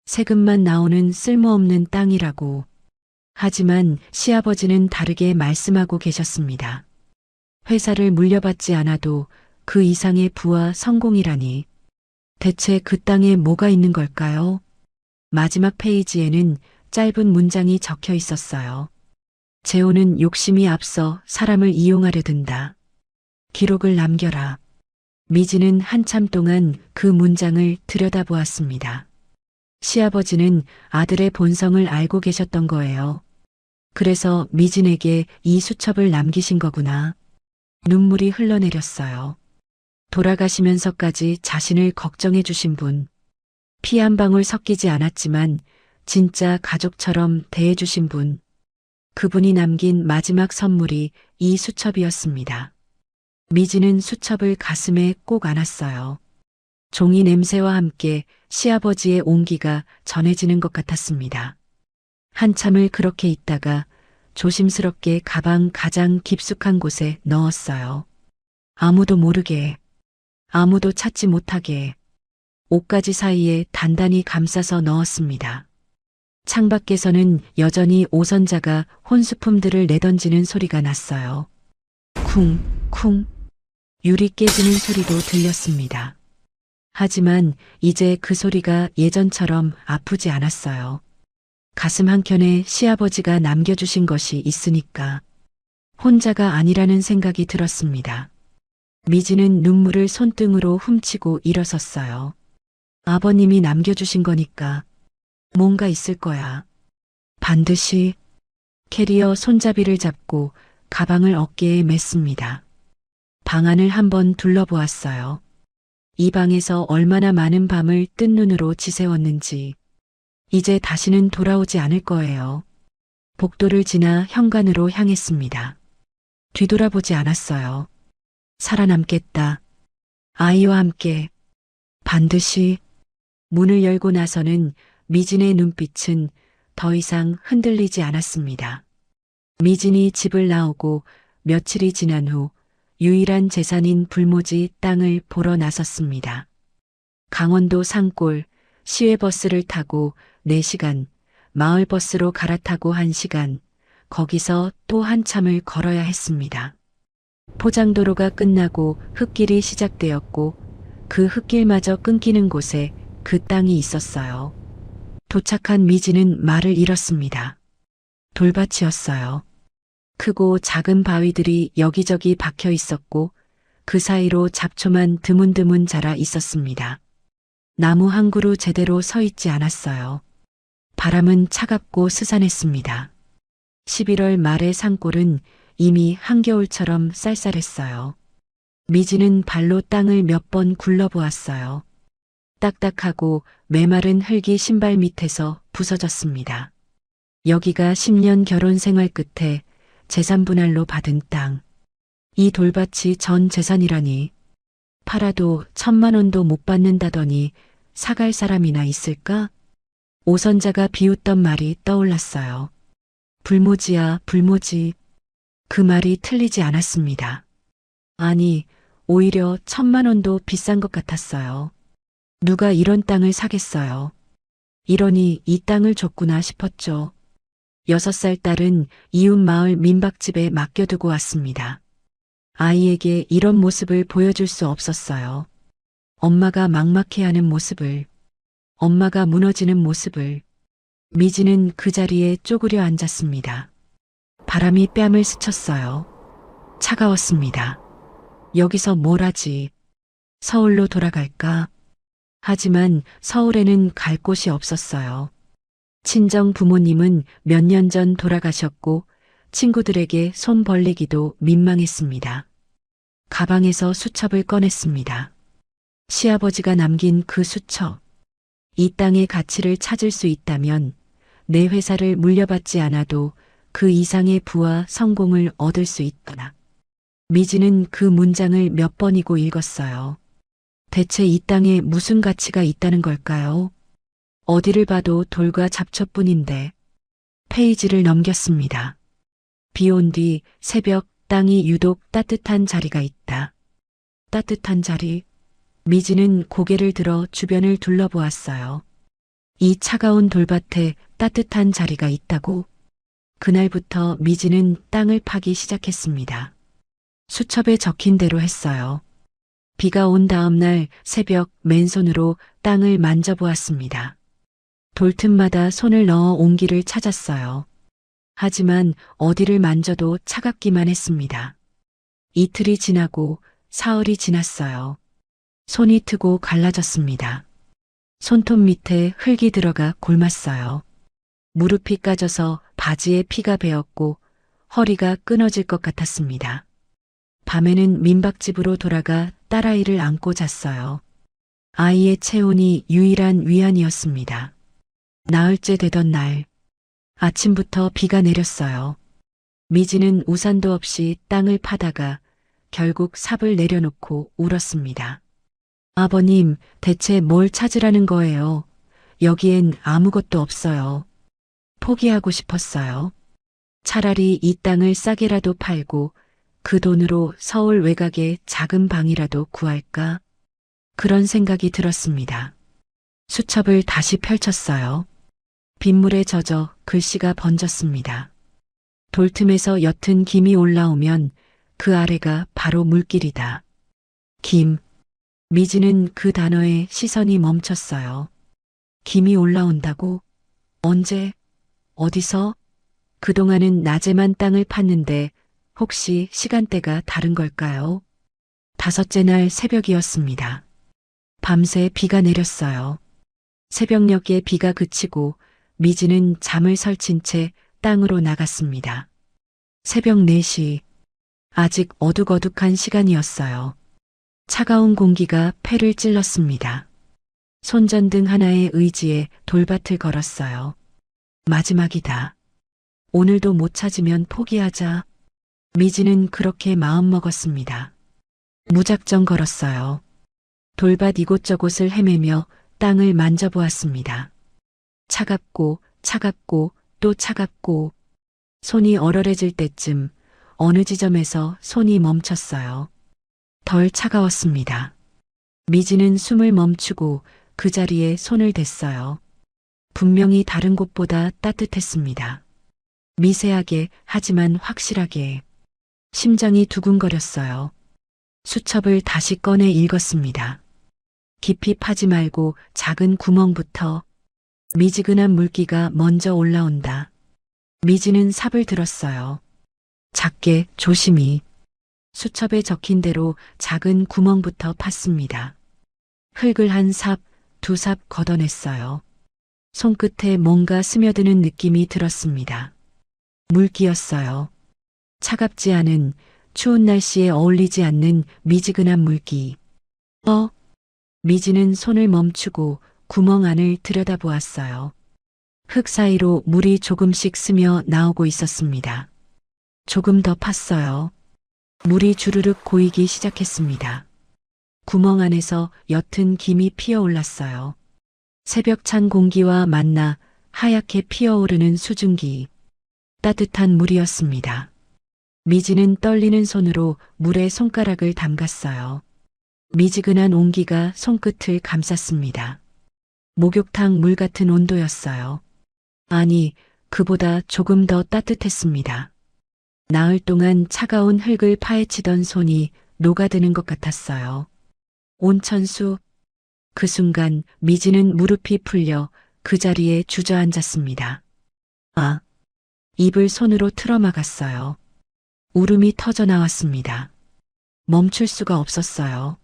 세금만 나오는 쓸모없는 땅이라고. 하지만 시아버지는 다르게 말씀하고 계셨습니다. 회사를 물려받지 않아도 그 이상의 부와 성공이라니. 대체 그 땅에 뭐가 있는 걸까요? 마지막 페이지에는 짧은 문장이 적혀 있었어요. 재호는 욕심이 앞서 사람을 이용하려 든다. 기록을 남겨라. 미지는 한참 동안 그 문장을 들여다보았습니다. 시아버지는 아들의 본성을 알고 계셨던 거예요. 그래서 미진에게 이 수첩을 남기신 거구나. 눈물이 흘러내렸어요. 돌아가시면서까지 자신을 걱정해 주신 분. 피 한 방울 섞이지 않았지만 진짜 가족처럼 대해 주신 분. 그분이 남긴 마지막 선물이 이 수첩이었습니다. 미지는 수첩을 가슴에 꼭 안았어요. 종이 냄새와 함께 시아버지의 온기가 전해지는 것 같았습니다. 한참을 그렇게 있다가 조심스럽게 가방 가장 깊숙한 곳에 넣었어요. 아무도 모르게, 아무도 찾지 못하게 옷가지 사이에 단단히 감싸서 넣었습니다. 창밖에서는 여전히 오선자가 혼수품들을 내던지는 소리가 났어요. 쿵, 쿵. 유리 깨지는 소리도 들렸습니다. 하지만 이제 그 소리가 예전처럼 아프지 않았어요. 가슴 한켠에 시아버지가 남겨주신 것이 있으니까 혼자가 아니라는 생각이 들었습니다. 미지는 눈물을 손등으로 훔치고 일어섰어요. 아버님이 남겨주신 거니까 뭔가 있을 거야. 반드시. 캐리어 손잡이를 잡고 가방을 어깨에 맸습니다. 방 안을 한번 둘러보았어요. 이 방에서 얼마나 많은 밤을 뜬 눈으로 지새웠는지. 이제 다시는 돌아오지 않을 거예요. 복도를 지나 현관으로 향했습니다. 뒤돌아보지 않았어요. 살아남겠다. 아이와 함께. 반드시. 문을 열고 나서는 미진의 눈빛은 더 이상 흔들리지 않았습니다. 미진이 집을 나오고 며칠이 지난 후 유일한 재산인 불모지 땅을 보러 나섰습니다. 강원도 산골 시외버스를 타고 4시간, 마을버스로 갈아타고 1시간, 거기서 또 한참을 걸어야 했습니다. 포장도로가 끝나고 흙길이 시작되었고 그 흙길마저 끊기는 곳에 그 땅이 있었어요. 도착한 미지는 말을 잃었습니다. 돌밭이었어요. 크고 작은 바위들이 여기저기 박혀 있었고 그 사이로 잡초만 드문드문 자라 있었습니다. 나무 한 그루 제대로 서 있지 않았어요. 바람은 차갑고 스산했습니다. 11월 말의 산골은 이미 한겨울처럼 쌀쌀했어요. 미지는 발로 땅을 몇 번 굴러보았어요. 딱딱하고 메마른 흙이 신발 밑에서 부서졌습니다. 여기가 10년 결혼 생활 끝에 재산 분할로 받은 땅. 이 돌밭이 전 재산이라니. 팔아도 1,000만 원도 못 받는다더니 사갈 사람이나 있을까? 오선자가 비웃던 말이 떠올랐어요. 불모지야, 불모지. 그 말이 틀리지 않았습니다. 아니, 오히려 1,000만 원도 비싼 것 같았어요. 누가 이런 땅을 사겠어요. 이러니 이 땅을 줬구나 싶었죠. 6살 딸은 이웃 마을 민박집에 맡겨두고 왔습니다. 아이에게 이런 모습을 보여줄 수 없었어요. 엄마가 막막해하는 모습을, 엄마가 무너지는 모습을. 미지는 그 자리에 쪼그려 앉았습니다. 바람이 뺨을 스쳤어요. 차가웠습니다. 여기서 뭘 하지? 서울로 돌아갈까? 하지만 서울에는 갈 곳이 없었어요. 친정 부모님은 몇 년 전 돌아가셨고 친구들에게 손 벌리기도 민망했습니다. 가방에서 수첩을 꺼냈습니다. 시아버지가 남긴 그 수첩. 이 땅의 가치를 찾을 수 있다면 내 회사를 물려받지 않아도 그 이상의 부와 성공을 얻을 수 있거나. 미지는 그 문장을 몇 번이고 읽었어요. 대체 이 땅에 무슨 가치가 있다는 걸까요? 어디를 봐도 돌과 잡초뿐인데. 페이지를 넘겼습니다. 비 온 뒤 새벽 땅이 유독 따뜻한 자리가 있다. 따뜻한 자리. 미지는 고개를 들어 주변을 둘러보았어요. 이 차가운 돌밭에 따뜻한 자리가 있다고. 그날부터 미지는 땅을 파기 시작했습니다. 수첩에 적힌 대로 했어요. 비가 온 다음 날 새벽 맨손으로 땅을 만져보았습니다. 돌틈마다 손을 넣어 온기를 찾았어요. 하지만 어디를 만져도 차갑기만 했습니다. 이틀이 지나고 사흘이 지났어요. 손이 트고 갈라졌습니다. 손톱 밑에 흙이 들어가 골랐어요. 무릎이 까져서 바지에 피가 배었고 허리가 끊어질 것 같았습니다. 밤에는 민박집으로 돌아가 딸아이를 안고 잤어요. 아이의 체온이 유일한 위안이었습니다. 나흘째 되던 날, 아침부터 비가 내렸어요. 미지는 우산도 없이 땅을 파다가 결국 삽을 내려놓고 울었습니다. 아버님, 대체 뭘 찾으라는 거예요? 여기엔 아무것도 없어요. 포기하고 싶었어요. 차라리 이 땅을 싸게라도 팔고 그 돈으로 서울 외곽에 작은 방이라도 구할까? 그런 생각이 들었습니다. 수첩을 다시 펼쳤어요. 빗물에 젖어 글씨가 번졌습니다. 돌틈에서 옅은 김이 올라오면 그 아래가 바로 물길이다. 김. 미지는 그 단어에 시선이 멈췄어요. 김이 올라온다고? 언제? 어디서? 그동안은 낮에만 땅을 팠는데 혹시 시간대가 다른 걸까요? 5째 날 새벽이었습니다. 밤새 비가 내렸어요. 새벽녘에 비가 그치고 미지는 잠을 설친 채 땅으로 나갔습니다. 새벽 4시. 아직 어둑어둑한 시간이었어요. 차가운 공기가 폐를 찔렀습니다. 손전등 하나의 의지에 돌밭을 걸었어요. 마지막이다. 오늘도 못 찾으면 포기하자. 미지는 그렇게 마음먹었습니다. 무작정 걸었어요. 돌밭 이곳저곳을 헤매며 땅을 만져보았습니다. 차갑고 차갑고 또 차갑고 손이 얼얼해질 때쯤 어느 지점에서 손이 멈췄어요. 덜 차가웠습니다. 미지는 숨을 멈추고 그 자리에 손을 댔어요. 분명히 다른 곳보다 따뜻했습니다. 미세하게 하지만 확실하게. 심장이 두근거렸어요. 수첩을 다시 꺼내 읽었습니다. 깊이 파지 말고 작은 구멍부터. 미지근한 물기가 먼저 올라온다. 미지는 삽을 들었어요. 작게 조심히. 수첩에 적힌 대로 작은 구멍부터 팠습니다. 흙을 한 삽, 두 삽 걷어냈어요. 손끝에 뭔가 스며드는 느낌이 들었습니다. 물기였어요. 차갑지 않은, 추운 날씨에 어울리지 않는 미지근한 물기. 미지는 손을 멈추고 구멍 안을 들여다보았어요. 흙 사이로 물이 조금씩 스며 나오고 있었습니다. 조금 더 팠어요. 물이 주르륵 고이기 시작했습니다. 구멍 안에서 옅은 김이 피어올랐어요. 새벽 찬 공기와 만나 하얗게 피어오르는 수증기. 따뜻한 물이었습니다. 미지는 떨리는 손으로 물에 손가락을 담갔어요. 미지근한 온기가 손끝을 감쌌습니다. 목욕탕 물 같은 온도였어요. 아니, 그보다 조금 더 따뜻했습니다. 나흘 동안 차가운 흙을 파헤치던 손이 녹아드는 것 같았어요. 온천수. 그 순간 미지는 무릎이 풀려 그 자리에 주저앉았습니다. 입을 손으로 틀어막았어요. 울음이 터져 나왔습니다. 멈출 수가 없었어요.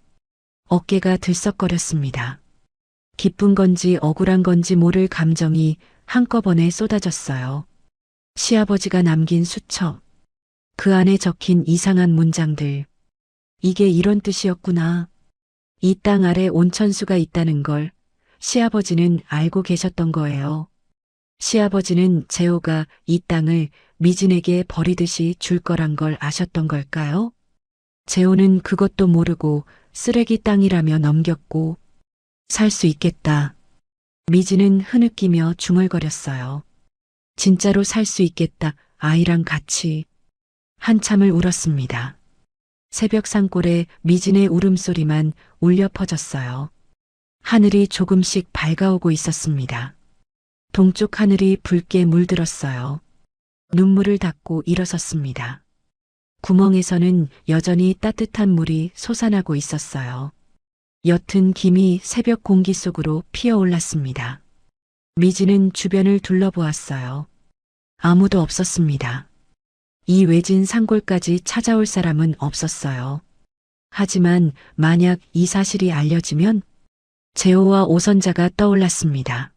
어깨가 들썩거렸습니다. 기쁜 건지 억울한 건지 모를 감정이 한꺼번에 쏟아졌어요. 시아버지가 남긴 수첩. 그 안에 적힌 이상한 문장들. 이게 이런 뜻이었구나. 이 땅 아래 온천수가 있다는 걸 시아버지는 알고 계셨던 거예요. 시아버지는 재호가 이 땅을 미진에게 버리듯이 줄 거란 걸 아셨던 걸까요? 재호는 그것도 모르고 쓰레기 땅이라며 넘겼고, 살 수 있겠다. 미진은 흐느끼며 중얼거렸어요. 진짜로 살 수 있겠다, 아이랑 같이. 한참을 울었습니다. 새벽 산골에 미진의 울음소리만 울려 퍼졌어요. 하늘이 조금씩 밝아오고 있었습니다. 동쪽 하늘이 붉게 물들었어요. 눈물을 닦고 일어섰습니다. 구멍에서는 여전히 따뜻한 물이 솟아나고 있었어요. 옅은 김이 새벽 공기 속으로 피어올랐습니다. 미지는 주변을 둘러보았어요. 아무도 없었습니다. 이 외진 산골까지 찾아올 사람은 없었어요. 하지만 만약 이 사실이 알려지면 재호와 오선자가 떠올랐습니다.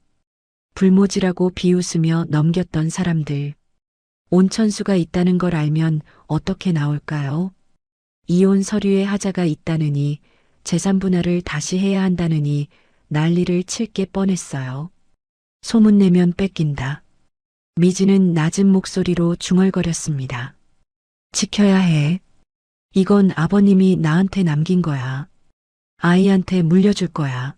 불모지라고 비웃으며 넘겼던 사람들. 온천수가 있다는 걸 알면 어떻게 나올까요? 이혼 서류에 하자가 있다느니 재산 분할을 다시 해야 한다느니 난리를 칠 게 뻔했어요. 소문내면 뺏긴다. 미지는 낮은 목소리로 중얼거렸습니다. 지켜야 해. 이건 아버님이 나한테 남긴 거야. 아이한테 물려줄 거야.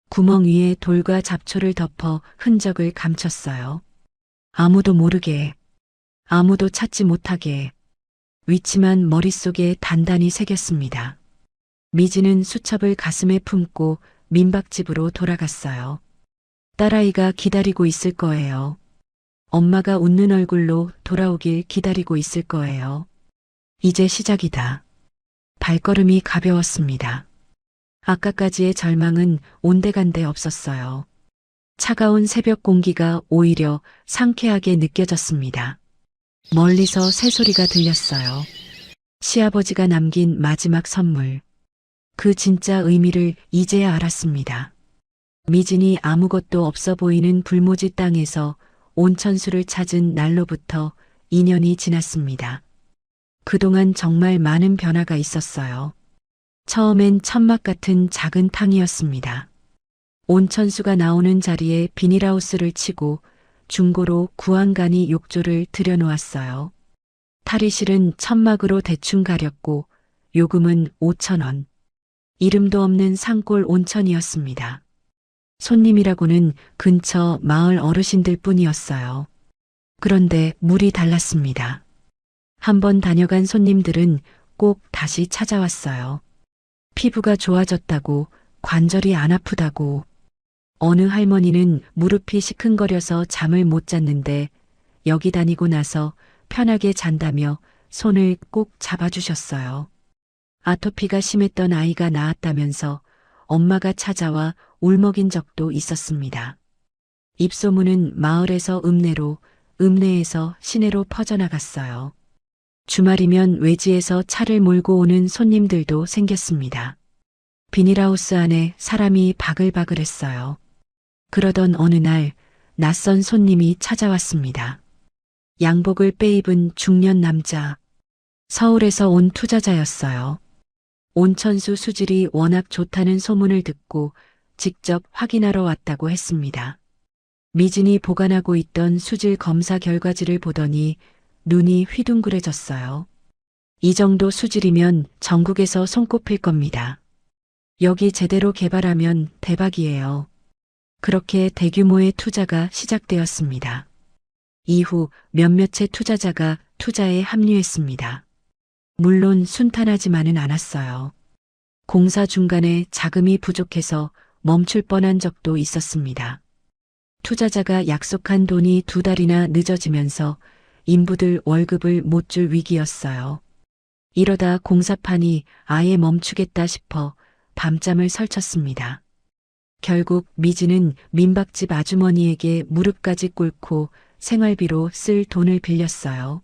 구멍 위에 돌과 잡초를 덮어 흔적을 감췄어요. 아무도 모르게, 아무도 찾지 못하게. 위치만 머릿속에 단단히 새겼습니다. 미지는 수첩을 가슴에 품고 민박집으로 돌아갔어요. 딸아이가 기다리고 있을 거예요. 엄마가 웃는 얼굴로 돌아오길 기다리고 있을 거예요. 이제 시작이다. 발걸음이 가벼웠습니다. 아까까지의 절망은 온데간데 없었어요. 차가운 새벽 공기가 오히려 상쾌하게 느껴졌습니다. 멀리서 새소리가 들렸어요. 시아버지가 남긴 마지막 선물. 그 진짜 의미를 이제야 알았습니다. 미진이 아무것도 없어 보이는 불모지 땅에서 온천수를 찾은 날로부터 2년이 지났습니다. 그동안 정말 많은 변화가 있었어요. 처음엔 천막 같은 작은 탕이었습니다. 온천수가 나오는 자리에 비닐하우스를 치고 중고로 구안간이 욕조를 들여놓았어요. 탈의실은 천막으로 대충 가렸고 요금은 5,000원. 이름도 없는 산골 온천이었습니다. 손님이라고는 근처 마을 어르신들 뿐이었어요. 그런데 물이 달랐습니다. 한번 다녀간 손님들은 꼭 다시 찾아왔어요. 피부가 좋아졌다고, 관절이 안 아프다고. 어느 할머니는 무릎이 시큰거려서 잠을 못 잤는데 여기 다니고 나서 편하게 잔다며 손을 꼭 잡아주셨어요. 아토피가 심했던 아이가 나았다면서 엄마가 찾아와 울먹인 적도 있었습니다. 입소문은 마을에서 읍내로, 읍내에서 시내로 퍼져나갔어요. 주말이면 외지에서 차를 몰고 오는 손님들도 생겼습니다. 비닐하우스 안에 사람이 바글바글했어요. 그러던 어느 날 낯선 손님이 찾아왔습니다. 양복을 빼입은 중년 남자. 서울에서 온 투자자였어요. 온천수 수질이 워낙 좋다는 소문을 듣고 직접 확인하러 왔다고 했습니다. 미진이 보관하고 있던 수질 검사 결과지를 보더니 눈이 휘둥그레졌어요. 이 정도 수질이면 전국에서 손꼽힐 겁니다. 여기 제대로 개발하면 대박이에요. 그렇게 대규모의 투자가 시작되었습니다. 이후 몇몇의 투자자가 투자에 합류했습니다. 물론 순탄하지만은 않았어요. 공사 중간에 자금이 부족해서 멈출 뻔한 적도 있었습니다. 투자자가 약속한 돈이 2달이나 늦어지면서 인부들 월급을 못 줄 위기였어요. 이러다 공사판이 아예 멈추겠다 싶어 밤잠을 설쳤습니다. 결국 미진은 민박집 아주머니에게 무릎까지 꿇고 생활비로 쓸 돈을 빌렸어요.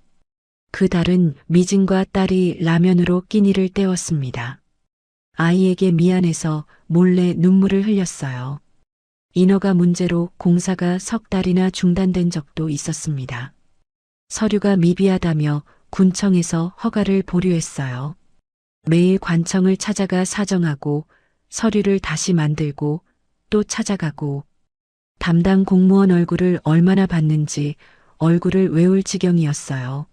그 달은 미진과 딸이 라면으로 끼니를 때웠습니다. 아이에게 미안해서 몰래 눈물을 흘렸어요. 인허가 문제로 공사가 석 달이나 중단된 적도 있었습니다. 서류가 미비하다며 군청에서 허가를 보류했어요. 매일 관청을 찾아가 사정하고 서류를 다시 만들고 또 찾아가고 담당 공무원 얼굴을 얼마나 봤는지 얼굴을 외울 지경이었어요.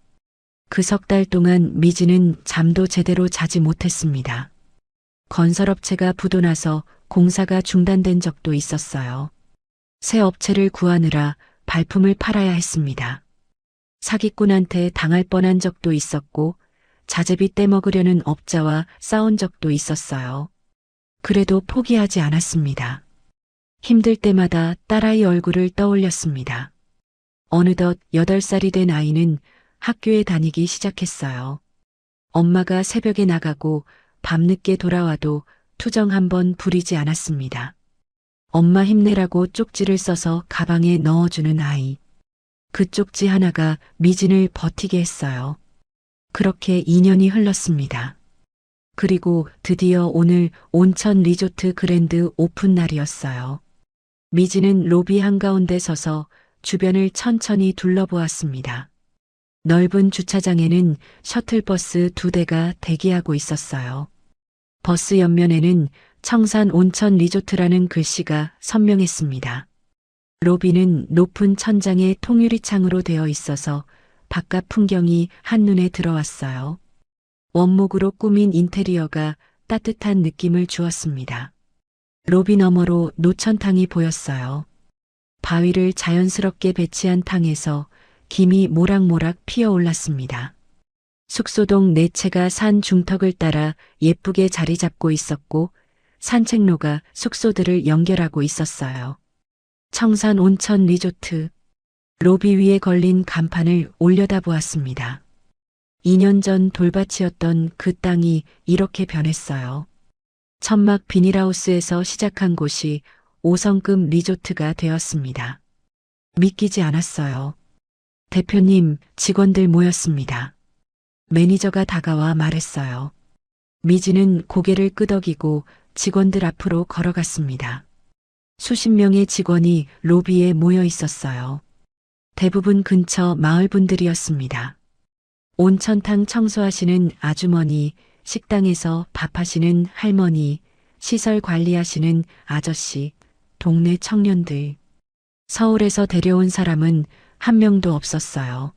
그 석 달 동안 미진은 잠도 제대로 자지 못했습니다. 건설업체가 부도나서 공사가 중단된 적도 있었어요. 새 업체를 구하느라 발품을 팔아야 했습니다. 사기꾼한테 당할 뻔한 적도 있었고 자재비 떼먹으려는 업자와 싸운 적도 있었어요. 그래도 포기하지 않았습니다. 힘들 때마다 딸아이 얼굴을 떠올렸습니다. 어느덧 8살이 된 아이는 학교에 다니기 시작했어요. 엄마가 새벽에 나가고 밤늦게 돌아와도 투정 한번 부리지 않았습니다. 엄마 힘내라고 쪽지를 써서 가방에 넣어주는 아이. 그 쪽지 하나가 미진을 버티게 했어요. 그렇게 2년이 흘렀습니다. 그리고 드디어 오늘 온천 리조트 그랜드 오픈 날이었어요. 미진은 로비 한가운데 서서 주변을 천천히 둘러보았습니다. 넓은 주차장에는 셔틀버스 2대가 대기하고 있었어요. 버스 옆면에는 청산 온천 리조트라는 글씨가 선명했습니다. 로비는 높은 천장에 통유리 창으로 되어 있어서 바깥 풍경이 한눈에 들어왔어요. 원목으로 꾸민 인테리어가 따뜻한 느낌을 주었습니다. 로비 너머로 노천탕이 보였어요. 바위를 자연스럽게 배치한 탕에서 김이 모락모락 피어올랐습니다. 숙소동 4채가 산 중턱을 따라 예쁘게 자리 잡고 있었고 산책로가 숙소들을 연결하고 있었어요. 청산 온천 리조트. 로비 위에 걸린 간판을 올려다보았습니다. 2년 전 돌밭이었던 그 땅이 이렇게 변했어요. 천막 비닐하우스에서 시작한 곳이 5성급 리조트가 되었습니다. 믿기지 않았어요. 대표님, 직원들 모였습니다. 매니저가 다가와 말했어요. 미진은 고개를 끄덕이고 직원들 앞으로 걸어갔습니다. 수십 명의 직원이 로비에 모여 있었어요. 대부분 근처 마을 분들이었습니다. 온천탕 청소하시는 아주머니, 식당에서 밥하시는 할머니, 시설 관리하시는 아저씨, 동네 청년들. 서울에서 데려온 사람은 한 명도 없었어요.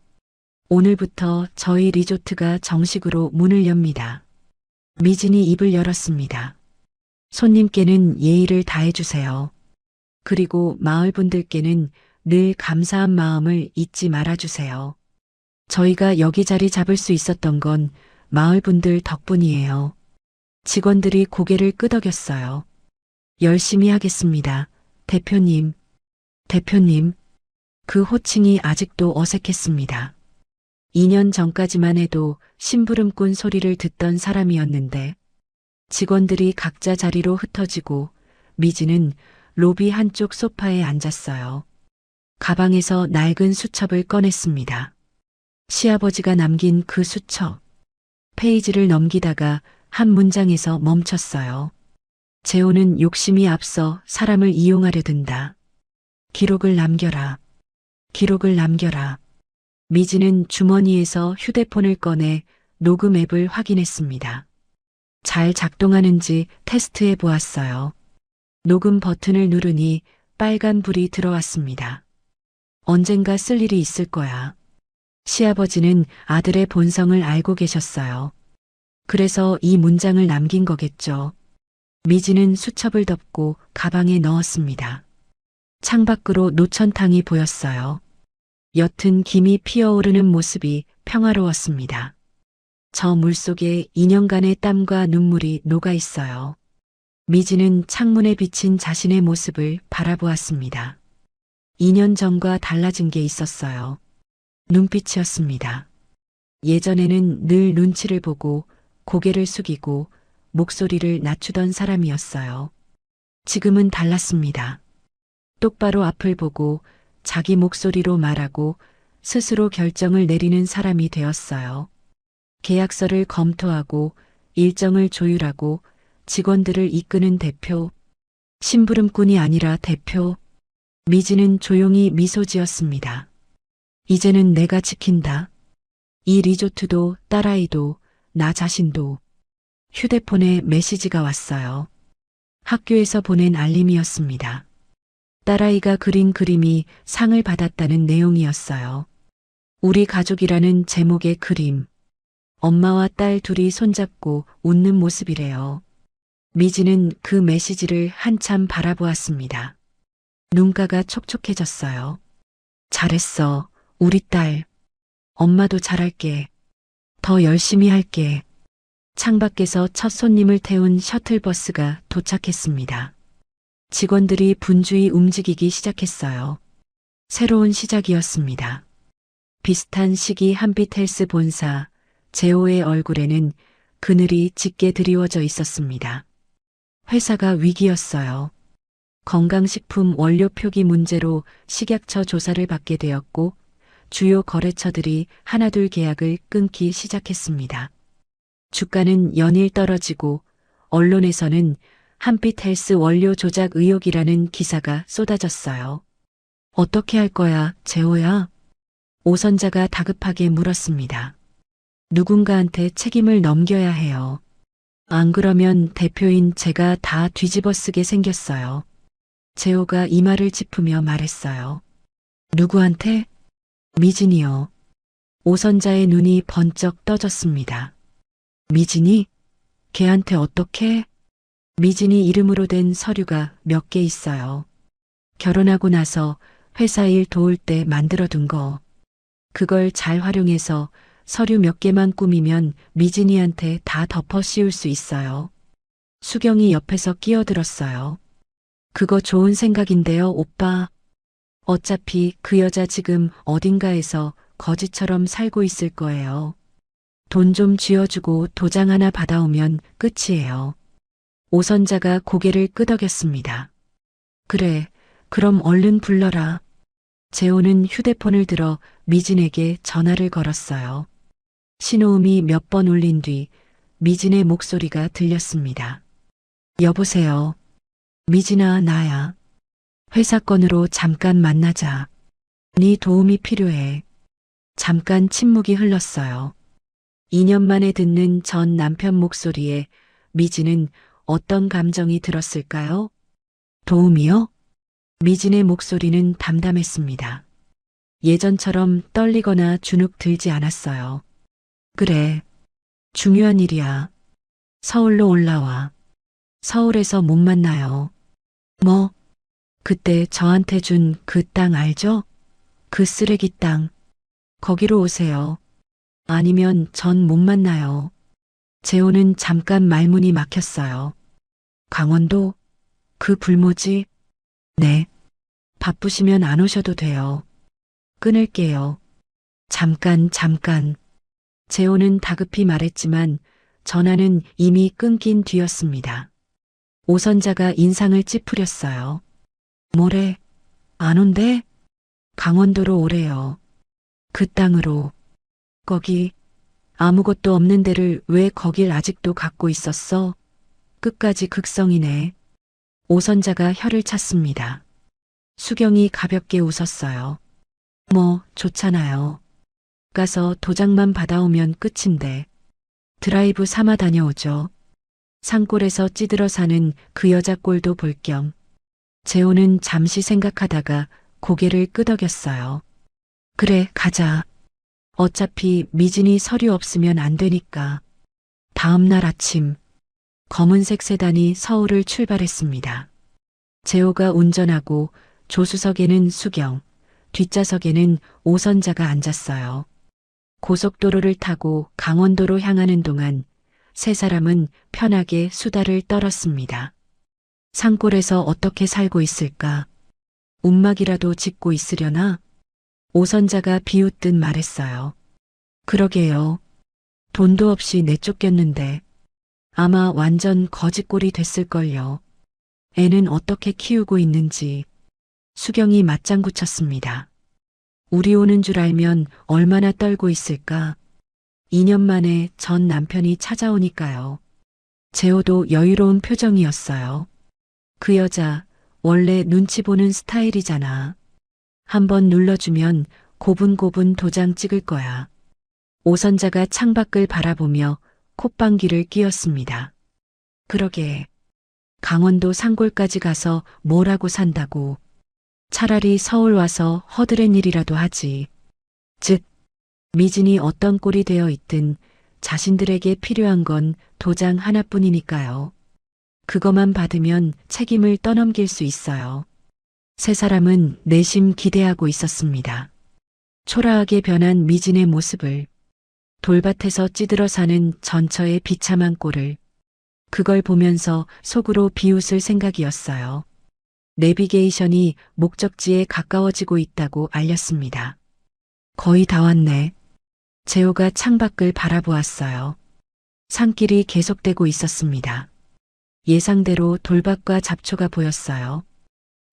오늘부터 저희 리조트가 정식으로 문을 엽니다. 미진이 입을 열었습니다. 손님께는 예의를 다해주세요. 그리고 마을 분들께는 늘 감사한 마음을 잊지 말아주세요. 저희가 여기 자리 잡을 수 있었던 건 마을 분들 덕분이에요. 직원들이 고개를 끄덕였어요. 열심히 하겠습니다. 대표님, 대표님. 그 호칭이 아직도 어색했습니다. 2년 전까지만 해도 심부름꾼 소리를 듣던 사람이었는데 직원들이 각자 자리로 흩어지고 미지는 로비 한쪽 소파에 앉았어요. 가방에서 낡은 수첩을 꺼냈습니다. 시아버지가 남긴 그 수첩. 페이지를 넘기다가 한 문장에서 멈췄어요. 재호는 욕심이 앞서 사람을 이용하려 든다. 기록을 남겨라. 기록을 남겨라. 미지는 주머니에서 휴대폰을 꺼내 녹음 앱을 확인했습니다. 잘 작동하는지 테스트해 보았어요. 녹음 버튼을 누르니 빨간 불이 들어왔습니다. 언젠가 쓸 일이 있을 거야. 시아버지는 아들의 본성을 알고 계셨어요. 그래서 이 문장을 남긴 거겠죠. 미지는 수첩을 덮고 가방에 넣었습니다. 창밖으로 노천탕이 보였어요. 옅은 김이 피어오르는 모습이 평화로웠습니다. 저 물속에 2년간의 땀과 눈물이 녹아 있어요. 미지는 창문에 비친 자신의 모습을 바라보았습니다. 2년 전과 달라진 게 있었어요. 눈빛이었습니다. 예전에는 늘 눈치를 보고 고개를 숙이고 목소리를 낮추던 사람이었어요. 지금은 달랐습니다. 똑바로 앞을 보고 자기 목소리로 말하고 스스로 결정을 내리는 사람이 되었어요. 계약서를 검토하고 일정을 조율하고 직원들을 이끄는 대표. 심부름꾼이 아니라 대표. 미지는 조용히 미소 지었습니다. 이제는 내가 지킨다. 이 리조트도 딸아이도 나 자신도. 휴대폰에 메시지가 왔어요. 학교에서 보낸 알림이었습니다. 딸아이가 그린 그림이 상을 받았다는 내용이었어요. 우리 가족이라는 제목의 그림. 엄마와 딸 둘이 손잡고 웃는 모습이래요. 미지는 그 메시지를 한참 바라보았습니다. 눈가가 촉촉해졌어요. 잘했어, 우리 딸. 엄마도 잘할게. 더 열심히 할게. 창밖에서 첫 손님을 태운 셔틀버스가 도착했습니다. 직원들이 분주히 움직이기 시작했어요. 새로운 시작이었습니다. 비슷한 시기 한빛헬스 본사 재호의 얼굴에는 그늘이 짙게 드리워져 있었습니다. 회사가 위기였어요. 건강식품 원료 표기 문제로 식약처 조사를 받게 되었고 주요 거래처들이 하나둘 계약을 끊기 시작했습니다. 주가는 연일 떨어지고 언론에서는 한빛헬스 원료 조작 의혹이라는 기사가 쏟아졌어요. 어떻게 할 거야, 재호야? 오선자가 다급하게 물었습니다. 누군가한테 책임을 넘겨야 해요. 안 그러면 대표인 제가 다 뒤집어 쓰게 생겼어요. 재호가 이마를 짚으며 말했어요. 누구한테? 미진이요. 오선자의 눈이 번쩍 떠졌습니다. 미진이? 걔한테 어떻게? 미진이 이름으로 된 서류가 몇 개 있어요. 결혼하고 나서 회사 일 도울 때 만들어둔 거. 그걸 잘 활용해서 서류 몇 개만 꾸미면 미진이한테 다 덮어 씌울 수 있어요. 수경이 옆에서 끼어들었어요. 그거 좋은 생각인데요, 오빠. 어차피 그 여자 지금 어딘가에서 거지처럼 살고 있을 거예요. 돈 좀 쥐어주고 도장 하나 받아오면 끝이에요. 오선자가 고개를 끄덕였습니다. 그래, 그럼 얼른 불러라. 재호는 휴대폰을 들어 미진에게 전화를 걸었어요. 신호음이 몇 번 울린 뒤 미진의 목소리가 들렸습니다. 여보세요. 미진아, 나야. 회사 건으로 잠깐 만나자. 네 도움이 필요해. 잠깐 침묵이 흘렀어요. 2년 만에 듣는 전 남편 목소리에 미진은 어떤 감정이 들었을까요? 도움이요? 미진의 목소리는 담담했습니다. 예전처럼 떨리거나 주눅 들지 않았어요. 그래, 중요한 일이야. 서울로 올라와. 서울에서 못 만나요. 뭐? 그때 저한테 준 그 땅 알죠? 그 쓰레기 땅. 거기로 오세요. 아니면 전 못 만나요. 재호는 잠깐 말문이 막혔어요. 강원도? 그 불모지? 네. 바쁘시면 안 오셔도 돼요. 끊을게요. 잠깐. 재호는 다급히 말했지만 전화는 이미 끊긴 뒤였습니다. 오선자가 인상을 찌푸렸어요. 뭐래? 안 온대? 강원도로 오래요. 그 땅으로. 거기 아무것도 없는 데를 왜 거길 아직도 갖고 있었어? 끝까지 극성이네. 오선자가 혀를 찼습니다. 수경이 가볍게 웃었어요. 뭐 좋잖아요. 가서 도장만 받아오면 끝인데. 드라이브 삼아 다녀오죠. 산골에서 찌들어 사는 그 여자 꼴도 볼 겸. 재호는 잠시 생각하다가 고개를 끄덕였어요. 그래, 가자. 어차피 미진이 서류 없으면 안 되니까. 다음 날 아침, 검은색 세단이 서울을 출발했습니다. 재호가 운전하고 조수석에는 수경, 뒷좌석에는 오선자가 앉았어요. 고속도로를 타고 강원도로 향하는 동안 세 사람은 편하게 수다를 떨었습니다. 산골에서 어떻게 살고 있을까? 움막이라도 짓고 있으려나? 오선자가 비웃듯 말했어요. 그러게요. 돈도 없이 내쫓겼는데 아마 완전 거지꼴이 됐을걸요. 애는 어떻게 키우고 있는지. 수경이 맞장구 쳤습니다. 우리 오는 줄 알면 얼마나 떨고 있을까. 2년 만에 전 남편이 찾아오니까요. 재호도 여유로운 표정이었어요. 그 여자 원래 눈치 보는 스타일이잖아. 한번 눌러주면 고분고분 도장 찍을 거야. 오선자가 창밖을 바라보며 콧방귀를 뀌었습니다. 그러게. 강원도 산골까지 가서 뭐라고 산다고. 차라리 서울 와서 허드렛 일이라도 하지. 즉, 미진이 어떤 꼴이 되어 있든 자신들에게 필요한 건 도장 하나뿐이니까요. 그것만 받으면 책임을 떠넘길 수 있어요. 세 사람은 내심 기대하고 있었습니다. 초라하게 변한 미진의 모습을, 돌밭에서 찌들어 사는 전처의 비참한 꼴을, 그걸 보면서 속으로 비웃을 생각이었어요. 내비게이션이 목적지에 가까워지고 있다고 알렸습니다. 거의 다 왔네. 재호가 창밖을 바라보았어요. 산길이 계속되고 있었습니다. 예상대로 돌밭과 잡초가 보였어요.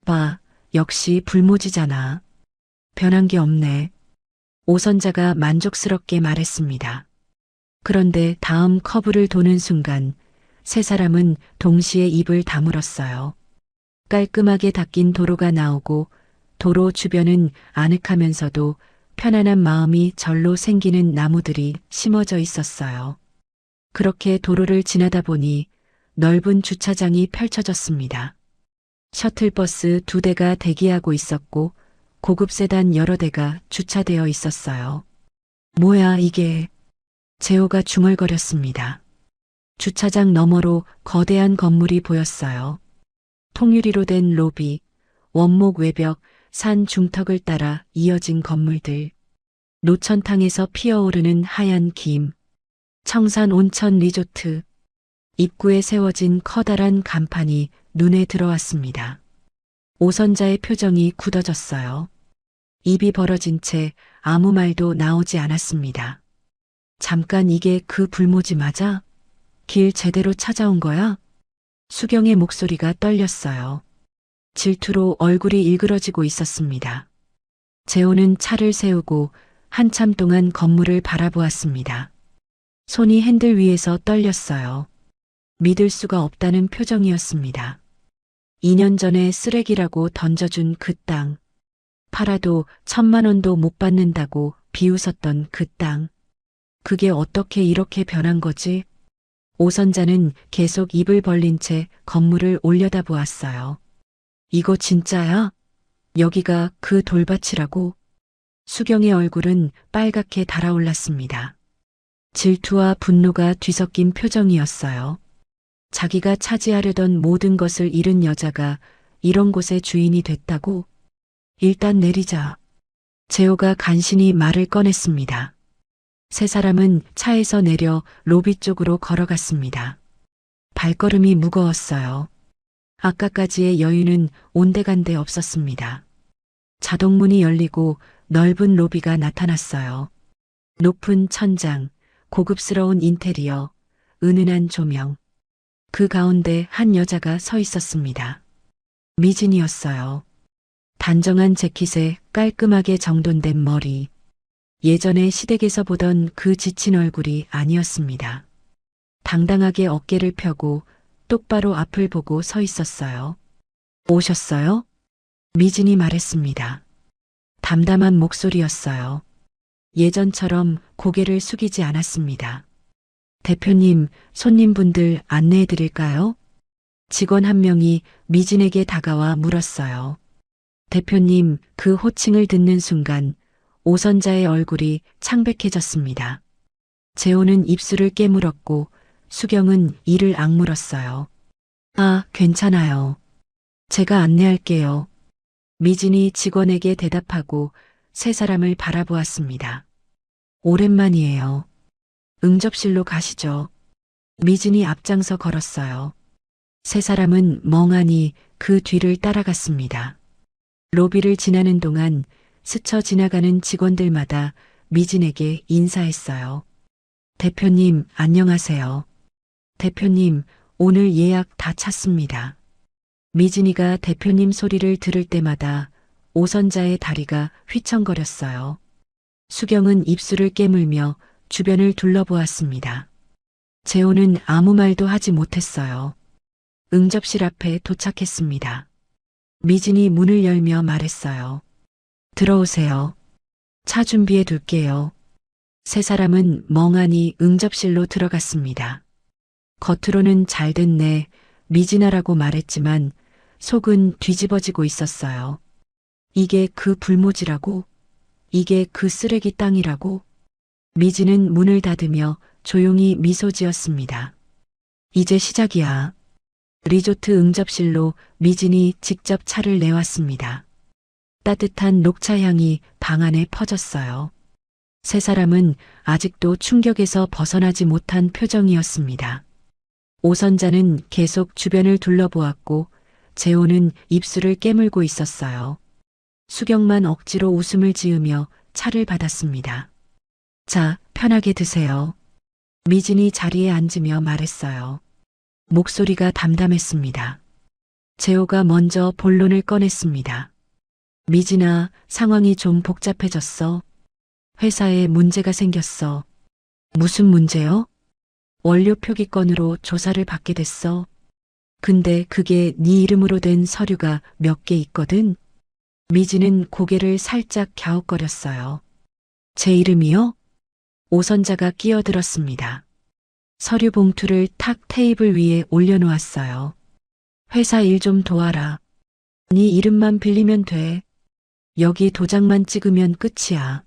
봐, 역시 불모지잖아. 변한 게 없네. 오선자가 만족스럽게 말했습니다. 그런데 다음 커브를 도는 순간 세 사람은 동시에 입을 다물었어요. 깔끔하게 닦인 도로가 나오고 도로 주변은 아늑하면서도 편안한 마음이 절로 생기는 나무들이 심어져 있었어요. 그렇게 도로를 지나다 보니 넓은 주차장이 펼쳐졌습니다. 셔틀버스 2대가 대기하고 있었고 고급 세단 여러 대가 주차되어 있었어요. 뭐야 이게. 재호가 중얼거렸습니다. 주차장 너머로 거대한 건물이 보였어요. 통유리로 된 로비, 원목 외벽, 산 중턱을 따라 이어진 건물들. 노천탕에서 피어오르는 하얀 김. 청산 온천 리조트. 입구에 세워진 커다란 간판이 눈에 들어왔습니다. 오선자의 표정이 굳어졌어요. 입이 벌어진 채 아무 말도 나오지 않았습니다. 잠깐 이게 그 불모지 맞아? 길 제대로 찾아온 거야? 수경의 목소리가 떨렸어요. 질투로 얼굴이 일그러지고 있었습니다. 재호는 차를 세우고 한참 동안 건물을 바라보았습니다. 손이 핸들 위에서 떨렸어요. 믿을 수가 없다는 표정이었습니다. 2년 전에 쓰레기라고 던져준 그 땅. 팔아도 1,000만 원도 못 받는다고 비웃었던 그 땅. 그게 어떻게 이렇게 변한 거지? 오선자는 계속 입을 벌린 채 건물을 올려다보았어요. 이거 진짜야? 여기가 그 돌밭이라고? 수경의 얼굴은 빨갛게 달아올랐습니다. 질투와 분노가 뒤섞인 표정이었어요. 자기가 차지하려던 모든 것을 잃은 여자가 이런 곳의 주인이 됐다고? 일단 내리자. 재호가 간신히 말을 꺼냈습니다. 세 사람은 차에서 내려 로비 쪽으로 걸어갔습니다. 발걸음이 무거웠어요. 아까까지의 여유는 온데간데 없었습니다. 자동문이 열리고 넓은 로비가 나타났어요. 높은 천장, 고급스러운 인테리어, 은은한 조명. 그 가운데 한 여자가 서 있었습니다. 미진이었어요. 단정한 재킷에 깔끔하게 정돈된 머리. 예전에 시댁에서 보던 그 지친 얼굴이 아니었습니다. 당당하게 어깨를 펴고 똑바로 앞을 보고 서 있었어요. 오셨어요? 미진이 말했습니다. 담담한 목소리였어요. 예전처럼 고개를 숙이지 않았습니다. 대표님, 손님분들 안내해 드릴까요? 직원 한 명이 미진에게 다가와 물었어요. 대표님, 그 호칭을 듣는 순간 오선자의 얼굴이 창백해졌습니다. 재호는 입술을 깨물었고 수경은 이를 악물었어요. 아, 괜찮아요. 제가 안내할게요. 미진이 직원에게 대답하고 세 사람을 바라보았습니다. 오랜만이에요. 응접실로 가시죠. 미진이 앞장서 걸었어요. 세 사람은 멍하니 그 뒤를 따라갔습니다. 로비를 지나는 동안 스쳐 지나가는 직원들마다 미진에게 인사했어요. 대표님, 안녕하세요. 대표님, 오늘 예약 다 찼습니다. 미진이가 대표님 소리를 들을 때마다 오선자의 다리가 휘청거렸어요. 수경은 입술을 깨물며 주변을 둘러보았습니다. 재호는 아무 말도 하지 못했어요. 응접실 앞에 도착했습니다. 미진이 문을 열며 말했어요. 들어오세요. 차 준비해 둘게요. 세 사람은 멍하니 응접실로 들어갔습니다. 겉으로는 잘 됐네, 미진아라고 말했지만 속은 뒤집어지고 있었어요. 이게 그 불모지라고? 이게 그 쓰레기 땅이라고? 미진은 문을 닫으며 조용히 미소 지었습니다. 이제 시작이야. 리조트 응접실로 미진이 직접 차를 내왔습니다. 따뜻한 녹차 향이 방 안에 퍼졌어요. 세 사람은 아직도 충격에서 벗어나지 못한 표정이었습니다. 오선자는 계속 주변을 둘러보았고 재호는 입술을 깨물고 있었어요. 수경만 억지로 웃음을 지으며 차를 받았습니다. 자, 편하게 드세요. 미진이 자리에 앉으며 말했어요. 목소리가 담담했습니다. 재호가 먼저 본론을 꺼냈습니다. 미진아, 상황이 좀 복잡해졌어. 회사에 문제가 생겼어. 무슨 문제요? 원료 표기건으로 조사를 받게 됐어. 근데 그게 네 이름으로 된 서류가 몇 개 있거든. 미진은 고개를 살짝 갸웃거렸어요. 제 이름이요? 오선자가 끼어들었습니다. 서류 봉투를 탁 테이블 위에 올려놓았어요. 회사 일 좀 도와라. 네 이름만 빌리면 돼. 여기 도장만 찍으면 끝이야.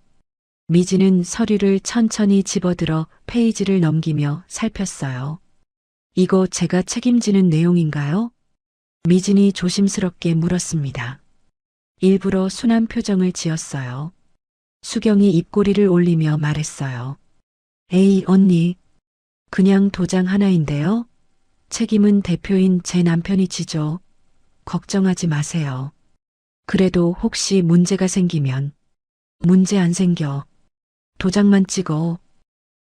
미진은 서류를 천천히 집어들어 페이지를 넘기며 살폈어요. 이거 제가 책임지는 내용인가요? 미진이 조심스럽게 물었습니다. 일부러 순한 표정을 지었어요. 수경이 입꼬리를 올리며 말했어요. 에이, 언니. 그냥 도장 하나인데요. 책임은 대표인 제 남편이 지죠. 걱정하지 마세요. 그래도 혹시 문제가 생기면. 문제 안 생겨. 도장만 찍어.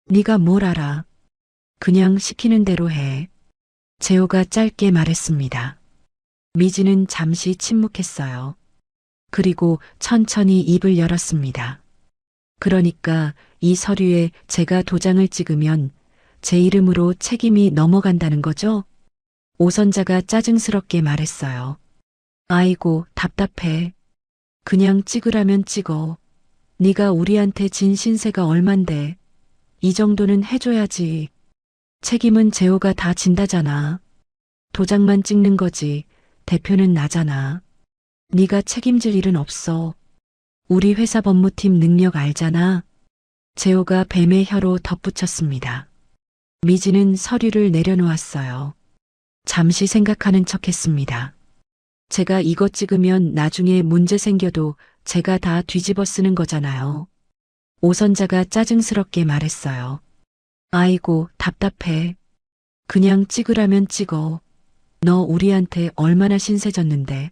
네가 뭘 알아. 그냥 시키는 대로 해. 재호가 짧게 말했습니다. 미진은 잠시 침묵했어요. 그리고 천천히 입을 열었습니다. 그러니까 이 서류에 제가 도장을 찍으면 제 이름으로 책임이 넘어간다는 거죠? 오선자가 짜증스럽게 말했어요. 아이고, 답답해. 그냥 찍으라면 찍어. 네가 우리한테 진 신세가 얼만데. 이 정도는 해줘야지. 책임은 재호가 다 진다잖아. 도장만 찍는 거지. 대표는 나잖아. 네가 책임질 일은 없어. 우리 회사 법무팀 능력 알잖아. 재호가 뱀의 혀로 덧붙였습니다. 미진은 서류를 내려놓았어요. 잠시 생각하는 척했습니다. 제가 이거 찍으면 나중에 문제 생겨도 제가 다 뒤집어 쓰는 거잖아요. 오선자가 짜증스럽게 말했어요. 아이고, 답답해. 그냥 찍으라면 찍어. 너 우리한테 얼마나 신세졌는데.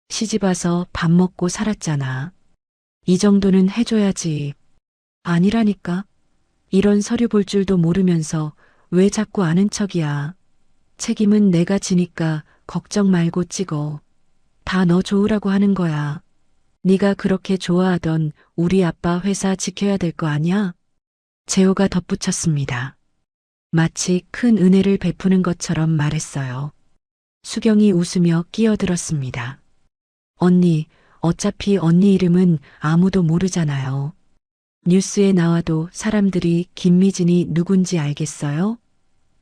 시집 와서 밥 먹고 살았잖아. 이 정도는 해줘야지. 아니라니까. 이런 서류 볼 줄도 모르면서 왜 자꾸 아는 척이야. 책임은 내가 지니까 걱정 말고 찍어. 다 너 좋으라고 하는 거야. 네가 그렇게 좋아하던 우리 아빠 회사 지켜야 될 거 아니야? 재호가 덧붙였습니다. 마치 큰 은혜를 베푸는 것처럼 말했어요. 수경이 웃으며 끼어들었습니다. 언니, 어차피 언니 이름은 아무도 모르잖아요. 뉴스에 나와도 사람들이 김미진이 누군지 알겠어요?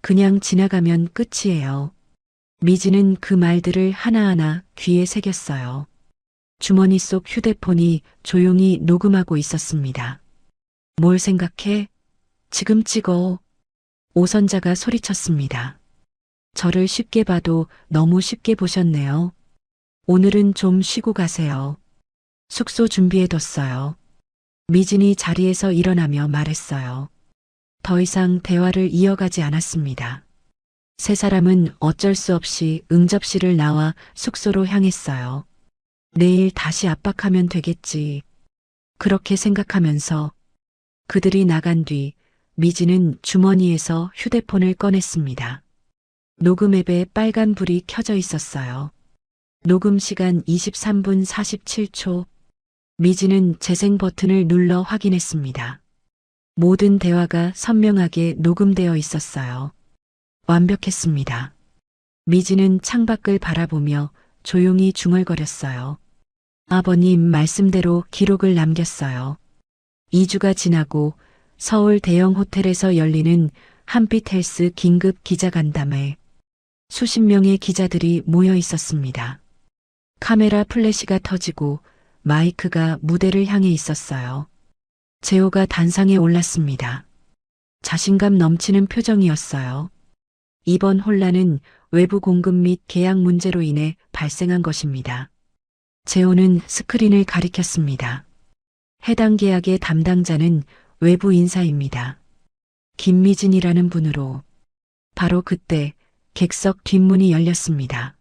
그냥 지나가면 끝이에요. 미진은 그 말들을 하나하나 귀에 새겼어요. 주머니 속 휴대폰이 조용히 녹음하고 있었습니다. 뭘 생각해? 지금 찍어. 오선자가 소리쳤습니다. 저를 쉽게 봐도 너무 쉽게 보셨네요. 오늘은 좀 쉬고 가세요. 숙소 준비해뒀어요. 미진이 자리에서 일어나며 말했어요. 더 이상 대화를 이어가지 않았습니다. 세 사람은 어쩔 수 없이 응접실을 나와 숙소로 향했어요. 내일 다시 압박하면 되겠지. 그렇게 생각하면서 그들이 나간 뒤 미진은 주머니에서 휴대폰을 꺼냈습니다. 녹음 앱에 빨간 불이 켜져 있었어요. 녹음 시간 23분 47초. 미진은 재생 버튼을 눌러 확인했습니다. 모든 대화가 선명하게 녹음되어 있었어요. 완벽했습니다. 미진은 창밖을 바라보며 조용히 중얼거렸어요. 아버님 말씀대로 기록을 남겼어요. 2주가 지나고 서울 대형 호텔에서 열리는 한빛 헬스 긴급 기자간담회. 수십 명의 기자들이 모여 있었습니다. 카메라 플래시가 터지고 마이크가 무대를 향해 있었어요. 재호가 단상에 올랐습니다. 자신감 넘치는 표정이었어요. 이번 혼란은 외부 공급 및 계약 문제로 인해 발생한 것입니다. 재호는 스크린을 가리켰습니다. 해당 계약의 담당자는 외부 인사입니다. 김미진이라는 분으로. 바로 그때 객석 뒷문이 열렸습니다.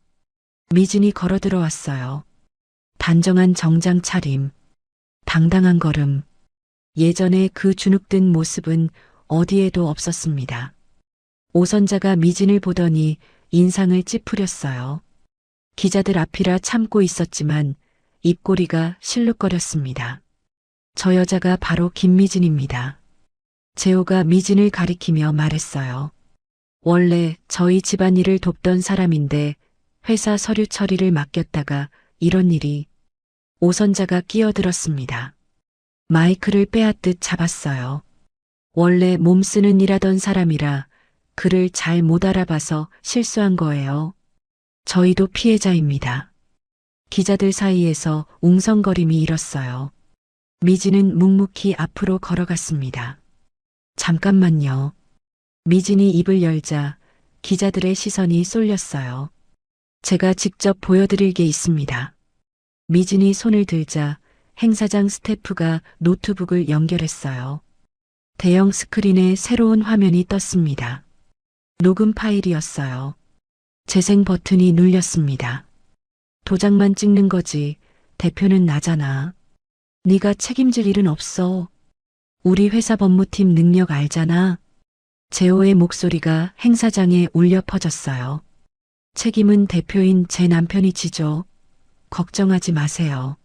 미진이 걸어 들어왔어요. 단정한 정장 차림, 당당한 걸음. 예전에 그 주눅든 모습은 어디에도 없었습니다. 오선자가 미진을 보더니 인상을 찌푸렸어요. 기자들 앞이라 참고 있었지만 입꼬리가 실룩거렸습니다. 저 여자가 바로 김미진입니다. 재호가 미진을 가리키며 말했어요. 원래 저희 집안일을 돕던 사람인데 회사 서류 처리를 맡겼다가 이런 일이. 오선자가 끼어들었습니다. 마이크를 빼앗듯 잡았어요. 원래 몸 쓰는 일하던 사람이라 그를 잘 못 알아봐서 실수한 거예요. 저희도 피해자입니다. 기자들 사이에서 웅성거림이 일었어요. 미진은 묵묵히 앞으로 걸어갔습니다. 잠깐만요. 미진이 입을 열자 기자들의 시선이 쏠렸어요. 제가 직접 보여드릴 게 있습니다. 미진이 손을 들자 행사장 스태프가 노트북을 연결했어요. 대형 스크린에 새로운 화면이 떴습니다. 녹음 파일이었어요. 재생 버튼이 눌렸습니다. 도장만 찍는 거지. 대표는 나잖아. 네가 책임질 일은 없어. 우리 회사 법무팀 능력 알잖아. 재호의 목소리가 행사장에 울려 퍼졌어요. 책임은 대표인 제 남편이 지죠. 걱정하지 마세요.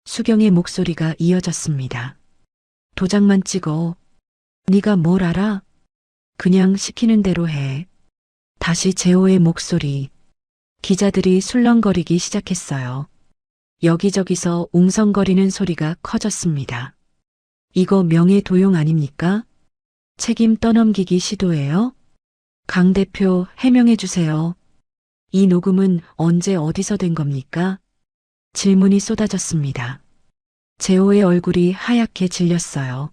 수경의 목소리가 이어졌습니다. 도장만 찍어. 네가 뭘 알아? 그냥 시키는 대로 해. 다시 재호의 목소리. 기자들이 술렁거리기 시작했어요. 여기저기서 웅성거리는 소리가 커졌습니다. 이거 명예도용 아닙니까? 책임 떠넘기기 시도예요? 강 대표 해명해 주세요. 이 녹음은 언제 어디서 된 겁니까? 질문이 쏟아졌습니다. 재호의 얼굴이 하얗게 질렸어요.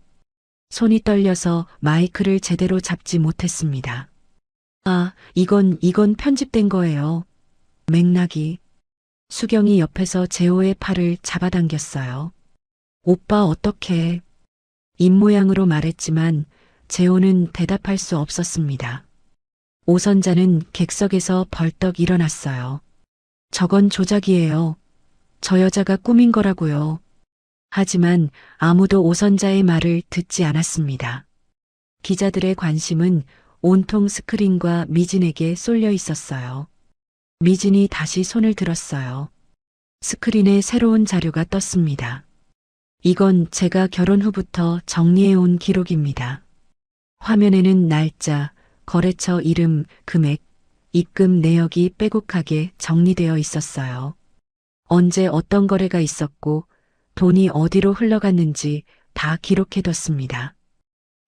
손이 떨려서 마이크를 제대로 잡지 못했습니다. 아, 이건 편집된 거예요. 맥락이. 수경이 옆에서 재호의 팔을 잡아당겼어요. 오빠 어떡해. 입모양으로 말했지만 재호는 대답할 수 없었습니다. 오선자는 객석에서 벌떡 일어났어요. 저건 조작이에요. 저 여자가 꾸민 거라고요. 하지만 아무도 오선자의 말을 듣지 않았습니다. 기자들의 관심은 온통 스크린과 미진에게 쏠려 있었어요. 미진이 다시 손을 들었어요. 스크린에 새로운 자료가 떴습니다. 이건 제가 결혼 후부터 정리해온 기록입니다. 화면에는 날짜, 거래처 이름, 금액, 입금 내역이 빼곡하게 정리되어 있었어요. 언제 어떤 거래가 있었고 돈이 어디로 흘러갔는지 다 기록해뒀습니다.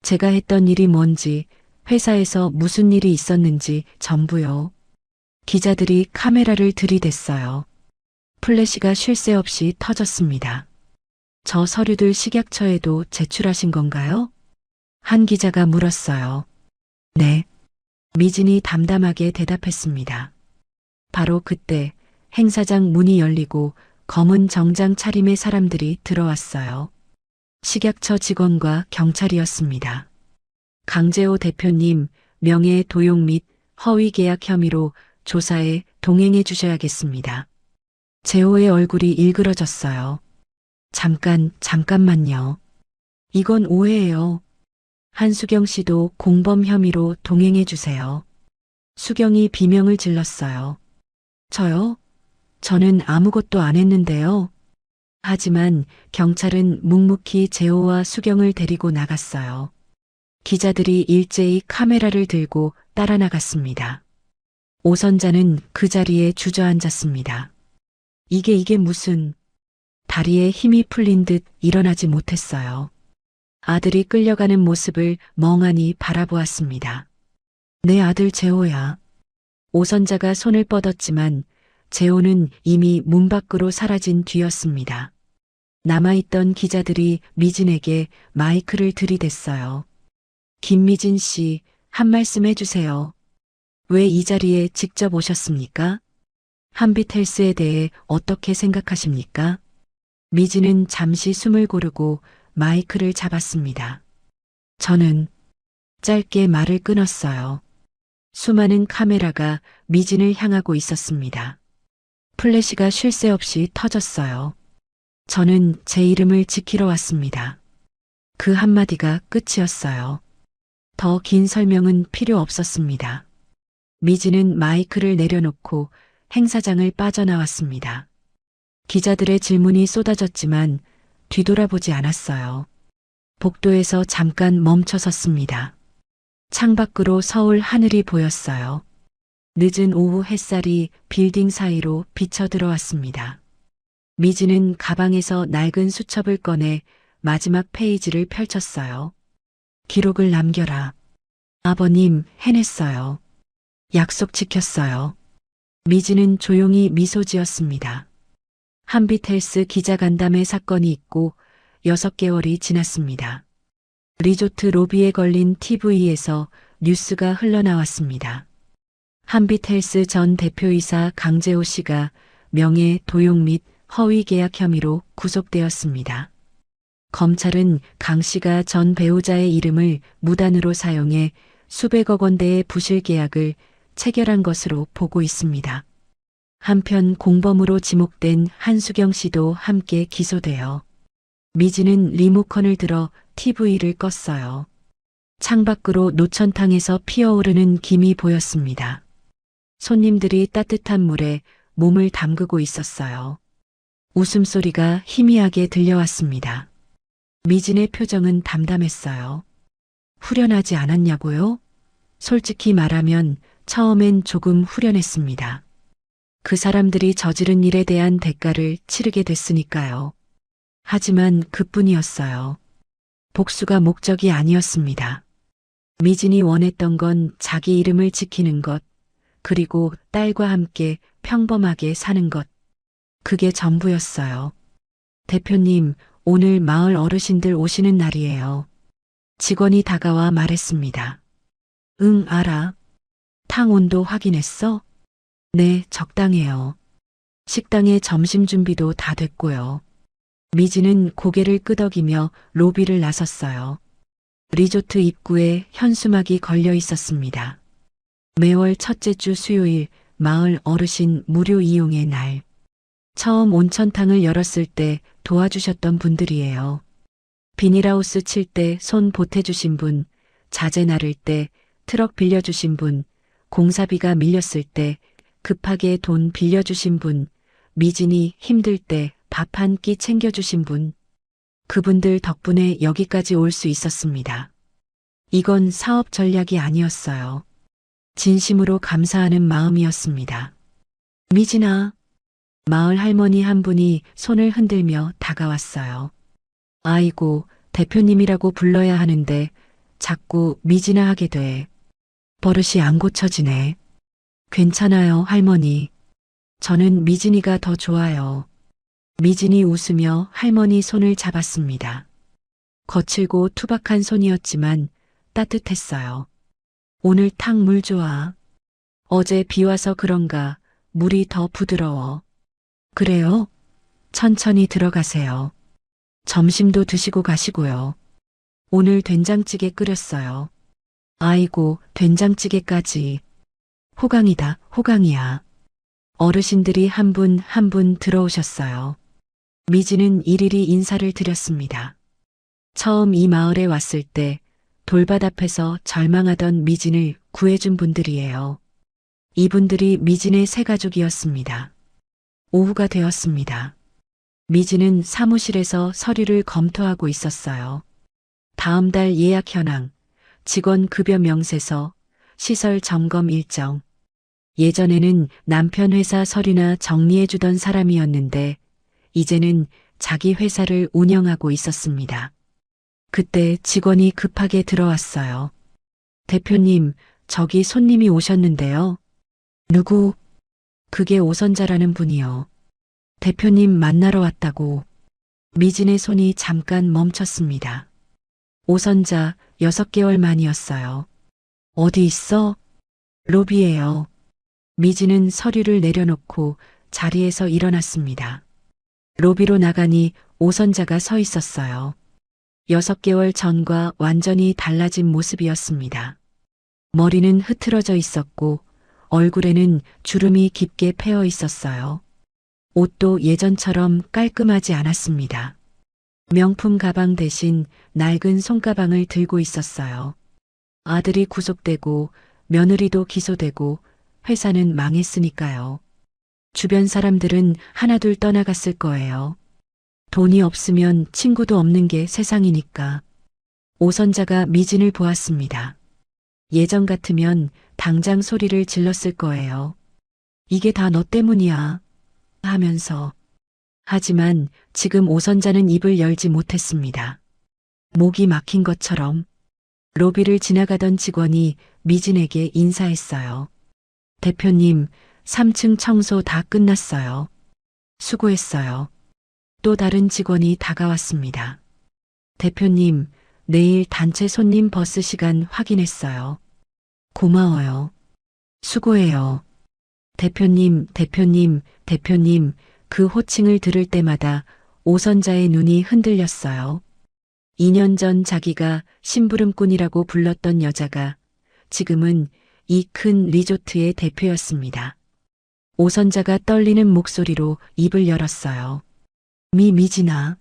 제가 했던 일이 뭔지, 회사에서 무슨 일이 있었는지 전부요. 기자들이 카메라를 들이댔어요. 플래시가 쉴 새 없이 터졌습니다. 저 서류들 식약처에도 제출하신 건가요? 한 기자가 물었어요. 네. 미진이 담담하게 대답했습니다. 바로 그때 행사장 문이 열리고 검은 정장 차림의 사람들이 들어왔어요. 식약처 직원과 경찰이었습니다. 강재호 대표님, 명예 도용 및 허위 계약 혐의로 조사에 동행해 주셔야겠습니다. 재호의 얼굴이 일그러졌어요. 잠깐만요. 이건 오해예요. 한수경 씨도 공범 혐의로 동행해 주세요. 수경이 비명을 질렀어요. 저요? 저는 아무것도 안 했는데요. 하지만 경찰은 묵묵히 재호와 수경을 데리고 나갔어요. 기자들이 일제히 카메라를 들고 따라 나갔습니다. 오선자는 그 자리에 주저앉았습니다. 이게 무슨... 다리에 힘이 풀린 듯 일어나지 못했어요. 아들이 끌려가는 모습을 멍하니 바라보았습니다. 내 아들 재호야. 오선자가 손을 뻗었지만 재호는 이미 문 밖으로 사라진 뒤였습니다. 남아있던 기자들이 미진에게 마이크를 들이댔어요. 김미진 씨, 한 말씀 해주세요. 왜 이 자리에 직접 오셨습니까? 한빛헬스에 대해 어떻게 생각하십니까? 미진은 잠시 숨을 고르고 마이크를 잡았습니다. 저는 짧게 말을 끊었어요. 수많은 카메라가 미진을 향하고 있었습니다. 플래시가 쉴 새 없이 터졌어요. 저는 제 이름을 지키러 왔습니다. 그 한마디가 끝이었어요. 더 긴 설명은 필요 없었습니다. 미진은 마이크를 내려놓고 행사장을 빠져나왔습니다. 기자들의 질문이 쏟아졌지만 뒤돌아보지 않았어요. 복도에서 잠깐 멈춰 섰습니다. 창밖으로 서울 하늘이 보였어요. 늦은 오후 햇살이 빌딩 사이로 비쳐 들어왔습니다. 미진은 가방에서 낡은 수첩을 꺼내 마지막 페이지를 펼쳤어요. 기록을 남겨라. 아버님, 해냈어요. 약속 지켰어요. 미진은 조용히 미소 지었습니다. 한빛헬스 기자간담회 사건이 있고 6개월이 지났습니다. 리조트 로비에 걸린 TV에서 뉴스가 흘러나왔습니다. 한빛헬스 전 대표이사 강재호 씨가 명예 도용 및 허위 계약 혐의로 구속되었습니다. 검찰은 강 씨가 전 배우자의 이름을 무단으로 사용해 수백억 원대의 부실 계약을 체결한 것으로 보고 있습니다. 한편 공범으로 지목된 한수경 씨도 함께 기소되어 미진은 리모컨을 들어 TV를 껐어요. 창밖으로 노천탕에서 피어오르는 김이 보였습니다. 손님들이 따뜻한 물에 몸을 담그고 있었어요. 웃음소리가 희미하게 들려왔습니다. 미진의 표정은 담담했어요. 후련하지 않았냐고요? 솔직히 말하면 처음엔 조금 후련했습니다. 그 사람들이 저지른 일에 대한 대가를 치르게 됐으니까요. 하지만 그뿐이었어요. 복수가 목적이 아니었습니다. 미진이 원했던 건 자기 이름을 지키는 것, 그리고 딸과 함께 평범하게 사는 것. 그게 전부였어요. 대표님, 오늘 마을 어르신들 오시는 날이에요. 직원이 다가와 말했습니다. 응, 알아. 탕 온도 확인했어? 네, 적당해요. 식당에 점심 준비도 다 됐고요. 미진은 고개를 끄덕이며 로비를 나섰어요. 리조트 입구에 현수막이 걸려 있었습니다. 매월 첫째 주 수요일 마을 어르신 무료 이용의 날. 처음 온천탕을 열었을 때 도와주셨던 분들이에요. 비닐하우스 칠 때 손 보태주신 분, 자재 나를 때 트럭 빌려주신 분, 공사비가 밀렸을 때 급하게 돈 빌려주신 분, 미진이 힘들 때 밥 한 끼 챙겨주신 분. 그분들 덕분에 여기까지 올 수 있었습니다. 이건 사업 전략이 아니었어요. 진심으로 감사하는 마음이었습니다. 미진아. 마을 할머니 한 분이 손을 흔들며 다가왔어요. 아이고, 대표님이라고 불러야 하는데 자꾸 미진아 하게 돼. 버릇이 안 고쳐지네. 괜찮아요, 할머니. 저는 미진이가 더 좋아요. 미진이 웃으며 할머니 손을 잡았습니다. 거칠고 투박한 손이었지만 따뜻했어요. 오늘 탕 물 좋아. 어제 비 와서 그런가 물이 더 부드러워. 그래요? 천천히 들어가세요. 점심도 드시고 가시고요. 오늘 된장찌개 끓였어요. 아이고, 된장찌개까지. 호강이다, 호강이야. 어르신들이 한 분 한 분 들어오셨어요. 미진은 일일이 인사를 드렸습니다. 처음 이 마을에 왔을 때 돌밭 앞에서 절망하던 미진을 구해준 분들이에요. 이분들이 미진의 새 가족이었습니다. 오후가 되었습니다. 미진은 사무실에서 서류를 검토하고 있었어요. 다음 달 예약 현황, 직원 급여 명세서, 시설 점검 일정. 예전에는 남편 회사 서류나 정리해주던 사람이었는데 이제는 자기 회사를 운영하고 있었습니다. 그때 직원이 급하게 들어왔어요. 대표님, 저기 손님이 오셨는데요. 누구? 그게 오선자라는 분이요. 대표님 만나러 왔다고. 미진의 손이 잠깐 멈췄습니다. 오선자 6개월 만이었어요. 어디 있어? 로비에요. 미진은 서류를 내려놓고 자리에서 일어났습니다. 로비로 나가니 오선자가 서 있었어요. 6개월 전과 완전히 달라진 모습이었습니다. 머리는 흐트러져 있었고 얼굴에는 주름이 깊게 패어 있었어요. 옷도 예전처럼 깔끔하지 않았습니다. 명품 가방 대신 낡은 손가방을 들고 있었어요. 아들이 구속되고 며느리도 기소되고 회사는 망했으니까요. 주변 사람들은 하나둘 떠나갔을 거예요. 돈이 없으면 친구도 없는 게 세상이니까. 오선자가 미진을 보았습니다. 예전 같으면 당장 소리를 질렀을 거예요. 이게 다 너 때문이야. 하면서. 하지만 지금 오선자는 입을 열지 못했습니다. 목이 막힌 것처럼. 로비를 지나가던 직원이 미진에게 인사했어요. 대표님, 3층 청소 다 끝났어요. 수고했어요. 또 다른 직원이 다가왔습니다. 대표님, 내일 단체 손님 버스 시간 확인했어요. 고마워요. 수고해요. 대표님, 그 호칭을 들을 때마다 오선자의 눈이 흔들렸어요. 2년 전 자기가 심부름꾼이라고 불렀던 여자가 지금은 이 큰 리조트의 대표였습니다. 오선자가 떨리는 목소리로 입을 열었어요. 미진아.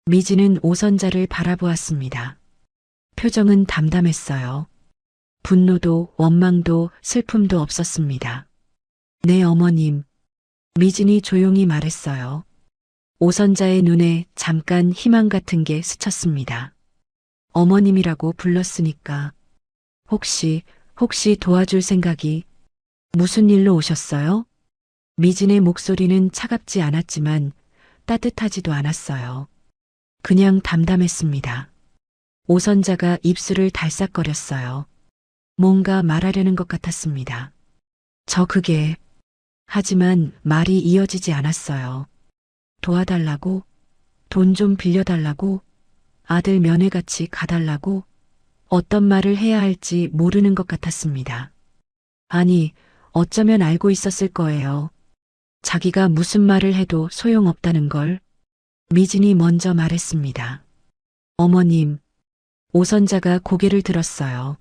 미진은 오선자를 바라보았습니다. 표정은 담담했어요. 분노도 원망도 슬픔도 없었습니다. 네, 어머님. 미진이 조용히 말했어요. 오선자의 눈에 잠깐 희망 같은 게 스쳤습니다. 어머님이라고 불렀으니까. 혹시 도와줄 생각이. 무슨 일로 오셨어요? 미진의 목소리는 차갑지 않았지만 따뜻하지도 않았어요. 그냥 담담했습니다. 오선자가 입술을 달싹거렸어요. 뭔가 말하려는 것 같았습니다. 하지만 말이 이어지지 않았어요. 도와달라고? 돈 좀 빌려달라고? 아들 면회같이 가달라고? 어떤 말을 해야 할지 모르는 것 같았습니다. 아니, 어쩌면 알고 있었을 거예요. 자기가 무슨 말을 해도 소용없다는 걸. 미진이 먼저 말했습니다. 어머님, 오선자가 고개를 들었어요.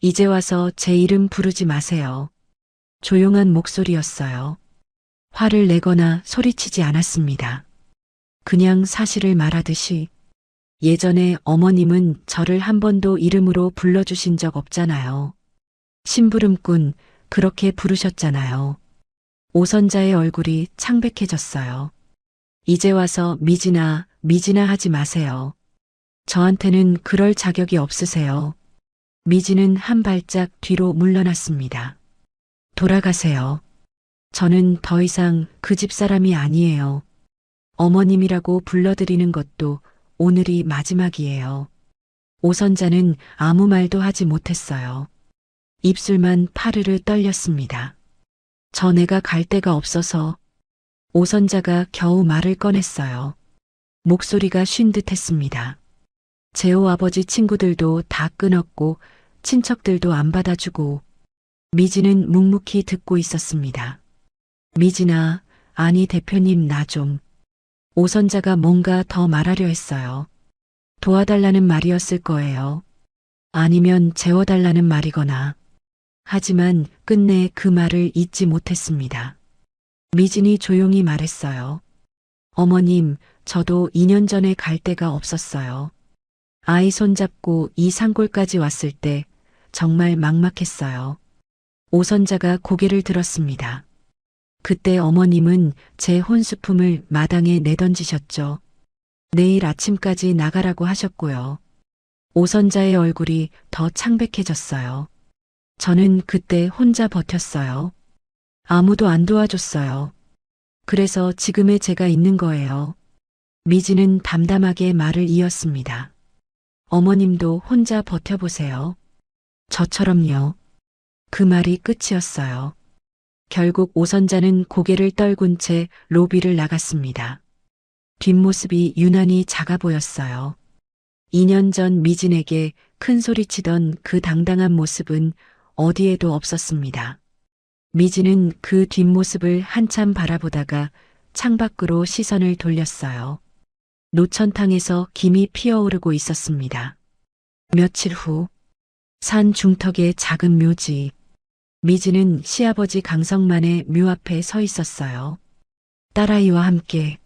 이제 와서 제 이름 부르지 마세요. 조용한 목소리였어요. 화를 내거나 소리치지 않았습니다. 그냥 사실을 말하듯이 예전에 어머님은 저를 한 번도 이름으로 불러주신 적 없잖아요. 심부름꾼 그렇게 부르셨잖아요. 오선자의 얼굴이 창백해졌어요. 이제 와서 미진아, 미진아 하지 마세요. 저한테는 그럴 자격이 없으세요. 미진은 한 발짝 뒤로 물러났습니다. 돌아가세요. 저는 더 이상 그 집 사람이 아니에요. 어머님이라고 불러드리는 것도 오늘이 마지막이에요. 오선자는 아무 말도 하지 못했어요. 입술만 파르르 떨렸습니다. 전애가 갈 데가 없어서 오선자가 겨우 말을 꺼냈어요. 목소리가 쉰 듯 했습니다. 재호 아버지 친구들도 다 끊었고 친척들도 안 받아주고 미진은 묵묵히 듣고 있었습니다. 미진아, 아니 대표님 나 좀. 오선자가 뭔가 더 말하려 했어요. 도와달라는 말이었을 거예요. 아니면 재워달라는 말이거나. 하지만 끝내 그 말을 잊지 못했습니다. 미진이 조용히 말했어요. 어머님, 저도 2년 전에 갈 데가 없었어요. 아이 손잡고 이 산골까지 왔을 때 정말 막막했어요. 오선자가 고개를 들었습니다. 그때 어머님은 제 혼수품을 마당에 내던지셨죠. 내일 아침까지 나가라고 하셨고요. 오선자의 얼굴이 더 창백해졌어요. 저는 그때 혼자 버텼어요. 아무도 안 도와줬어요. 그래서 지금의 제가 있는 거예요. 미진은 담담하게 말을 이었습니다. 어머님도 혼자 버텨보세요. 저처럼요. 그 말이 끝이었어요. 결국 오선자는 고개를 떨군 채 로비를 나갔습니다. 뒷모습이 유난히 작아 보였어요. 2년 전 미진에게 큰 소리치던 그 당당한 모습은 어디에도 없었습니다. 미진은 그 뒷모습을 한참 바라보다가 창밖으로 시선을 돌렸어요. 노천탕에서 김이 피어오르고 있었습니다. 며칠 후, 산 중턱의 작은 묘지. 미진은 시아버지 강성만의 묘 앞에 서 있었어요. 딸아이와 함께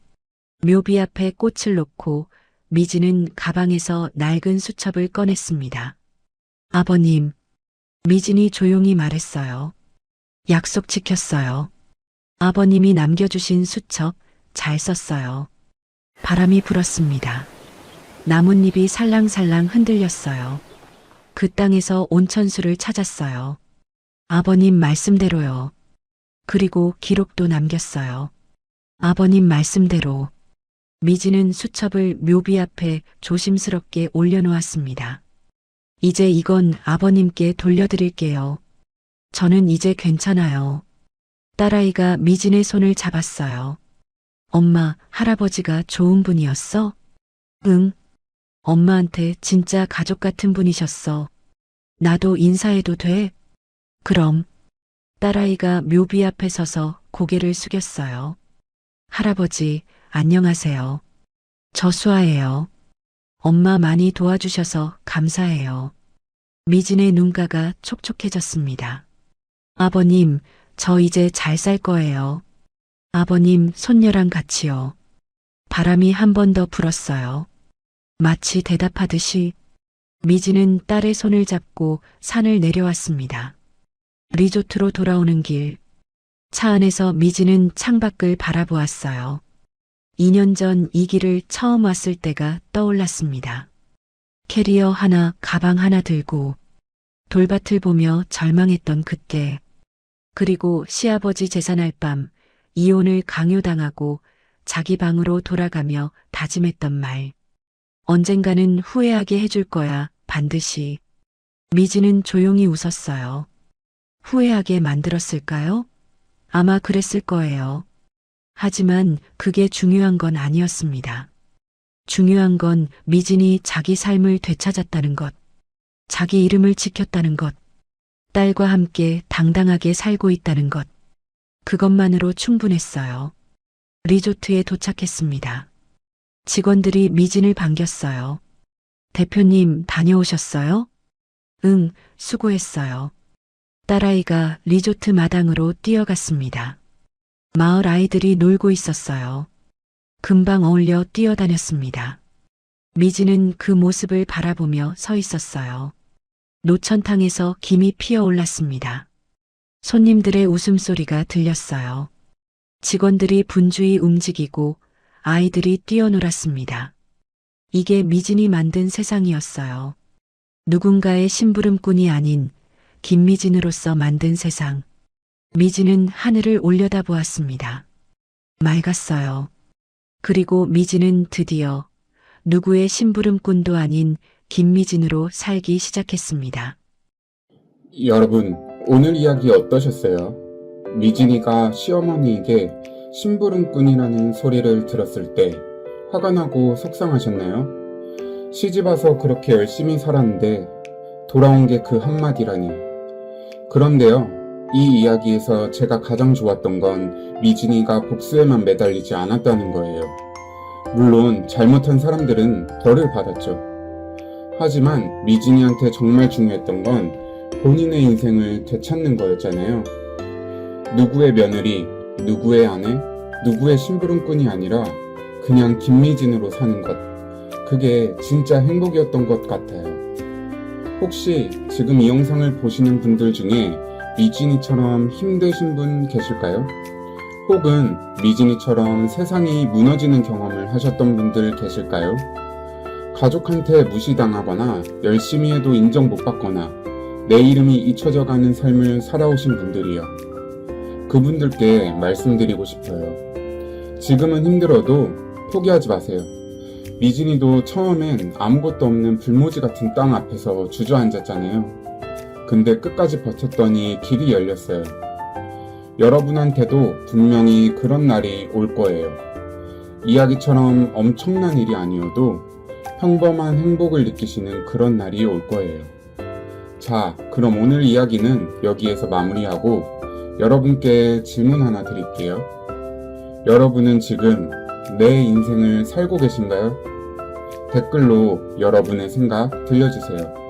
묘비 앞에 꽃을 놓고 미진은 가방에서 낡은 수첩을 꺼냈습니다. 아버님, 미진이 조용히 말했어요. 약속 지켰어요. 아버님이 남겨주신 수첩 잘 썼어요. 바람이 불었습니다. 나뭇잎이 살랑살랑 흔들렸어요. 그 땅에서 온천수를 찾았어요. 아버님 말씀대로요. 그리고 기록도 남겼어요. 아버님 말씀대로. 미진은 수첩을 묘비 앞에 조심스럽게 올려놓았습니다. 이제 이건 아버님께 돌려드릴게요. 저는 이제 괜찮아요. 딸아이가 미진의 손을 잡았어요. 엄마, 할아버지가 좋은 분이었어? 응. 엄마한테 진짜 가족 같은 분이셨어. 나도 인사해도 돼? 그럼. 딸아이가 묘비 앞에 서서 고개를 숙였어요. 할아버지, 안녕하세요. 저 수아예요. 엄마 많이 도와주셔서 감사해요. 미진의 눈가가 촉촉해졌습니다. 아버님, 저 이제 잘 살 거예요. 아버님, 손녀랑 같이요. 바람이 한 번 더 불었어요. 마치 대답하듯이 미진은 딸의 손을 잡고 산을 내려왔습니다. 리조트로 돌아오는 길. 차 안에서 미진은 창밖을 바라보았어요. 2년 전 이 길을 처음 왔을 때가 떠올랐습니다. 캐리어 하나, 가방 하나 들고 돌밭을 보며 절망했던 그때. 그리고 시아버지 제산할 밤 이혼을 강요당하고 자기 방으로 돌아가며 다짐했던 말. 언젠가는 후회하게 해줄 거야, 반드시. 미진은 조용히 웃었어요. 후회하게 만들었을까요? 아마 그랬을 거예요. 하지만 그게 중요한 건 아니었습니다. 중요한 건 미진이 자기 삶을 되찾았다는 것, 자기 이름을 지켰다는 것, 딸과 함께 당당하게 살고 있다는 것. 그것만으로 충분했어요. 리조트에 도착했습니다. 직원들이 미진을 반겼어요. 대표님 다녀오셨어요? 응, 수고했어요. 딸아이가 리조트 마당으로 뛰어갔습니다. 마을 아이들이 놀고 있었어요. 금방 어울려 뛰어다녔습니다. 미진은 그 모습을 바라보며 서 있었어요. 노천탕에서 김이 피어올랐습니다. 손님들의 웃음소리가 들렸어요. 직원들이 분주히 움직이고 아이들이 뛰어놀았습니다. 이게 미진이 만든 세상이었어요. 누군가의 심부름꾼이 아닌 김미진으로서 만든 세상. 미진은 하늘을 올려다보았습니다. 맑았어요. 그리고 미진은 드디어 누구의 심부름꾼도 아닌 김미진으로 살기 시작했습니다. 여러분, 오늘 이야기 어떠셨어요? 미진이가 시어머니에게 심부름꾼이라는 소리를 들었을 때 화가 나고 속상하셨나요? 시집와서 그렇게 열심히 살았는데 돌아온 게 그 한마디라니. 그런데요, 이 이야기에서 제가 가장 좋았던 건 미진이가 복수에만 매달리지 않았다는 거예요. 물론 잘못한 사람들은 벌을 받았죠. 하지만 미진이한테 정말 중요했던 건 본인의 인생을 되찾는 거였잖아요. 누구의 며느리, 누구의 아내, 누구의 심부름꾼이 아니라 그냥 김미진으로 사는 것. 그게 진짜 행복이었던 것 같아요. 혹시 지금 이 영상을 보시는 분들 중에 미진이처럼 힘드신 분 계실까요? 혹은 미진이처럼 세상이 무너지는 경험을 하셨던 분들 계실까요? 가족한테 무시당하거나 열심히 해도 인정 못 받거나 내 이름이 잊혀져 가는 삶을 살아오신 분들이요. 그분들께 말씀드리고 싶어요. 지금은 힘들어도 포기하지 마세요. 미진이도 처음엔 아무것도 없는 불모지 같은 땅 앞에서 주저앉았잖아요. 근데 끝까지 버텼더니 길이 열렸어요. 여러분한테도 분명히 그런 날이 올 거예요. 이야기처럼 엄청난 일이 아니어도 평범한 행복을 느끼시는 그런 날이 올 거예요. 자, 그럼 오늘 이야기는 여기에서 마무리하고 여러분께 질문 하나 드릴게요. 여러분은 지금 내 인생을 살고 계신가요? 댓글로 여러분의 생각 들려주세요.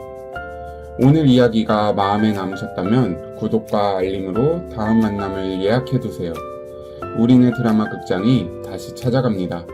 오늘 이야기가 마음에 남으셨다면 구독과 알림으로 다음 만남을 예약해두세요. 우리네 드라마 극장이 다시 찾아갑니다.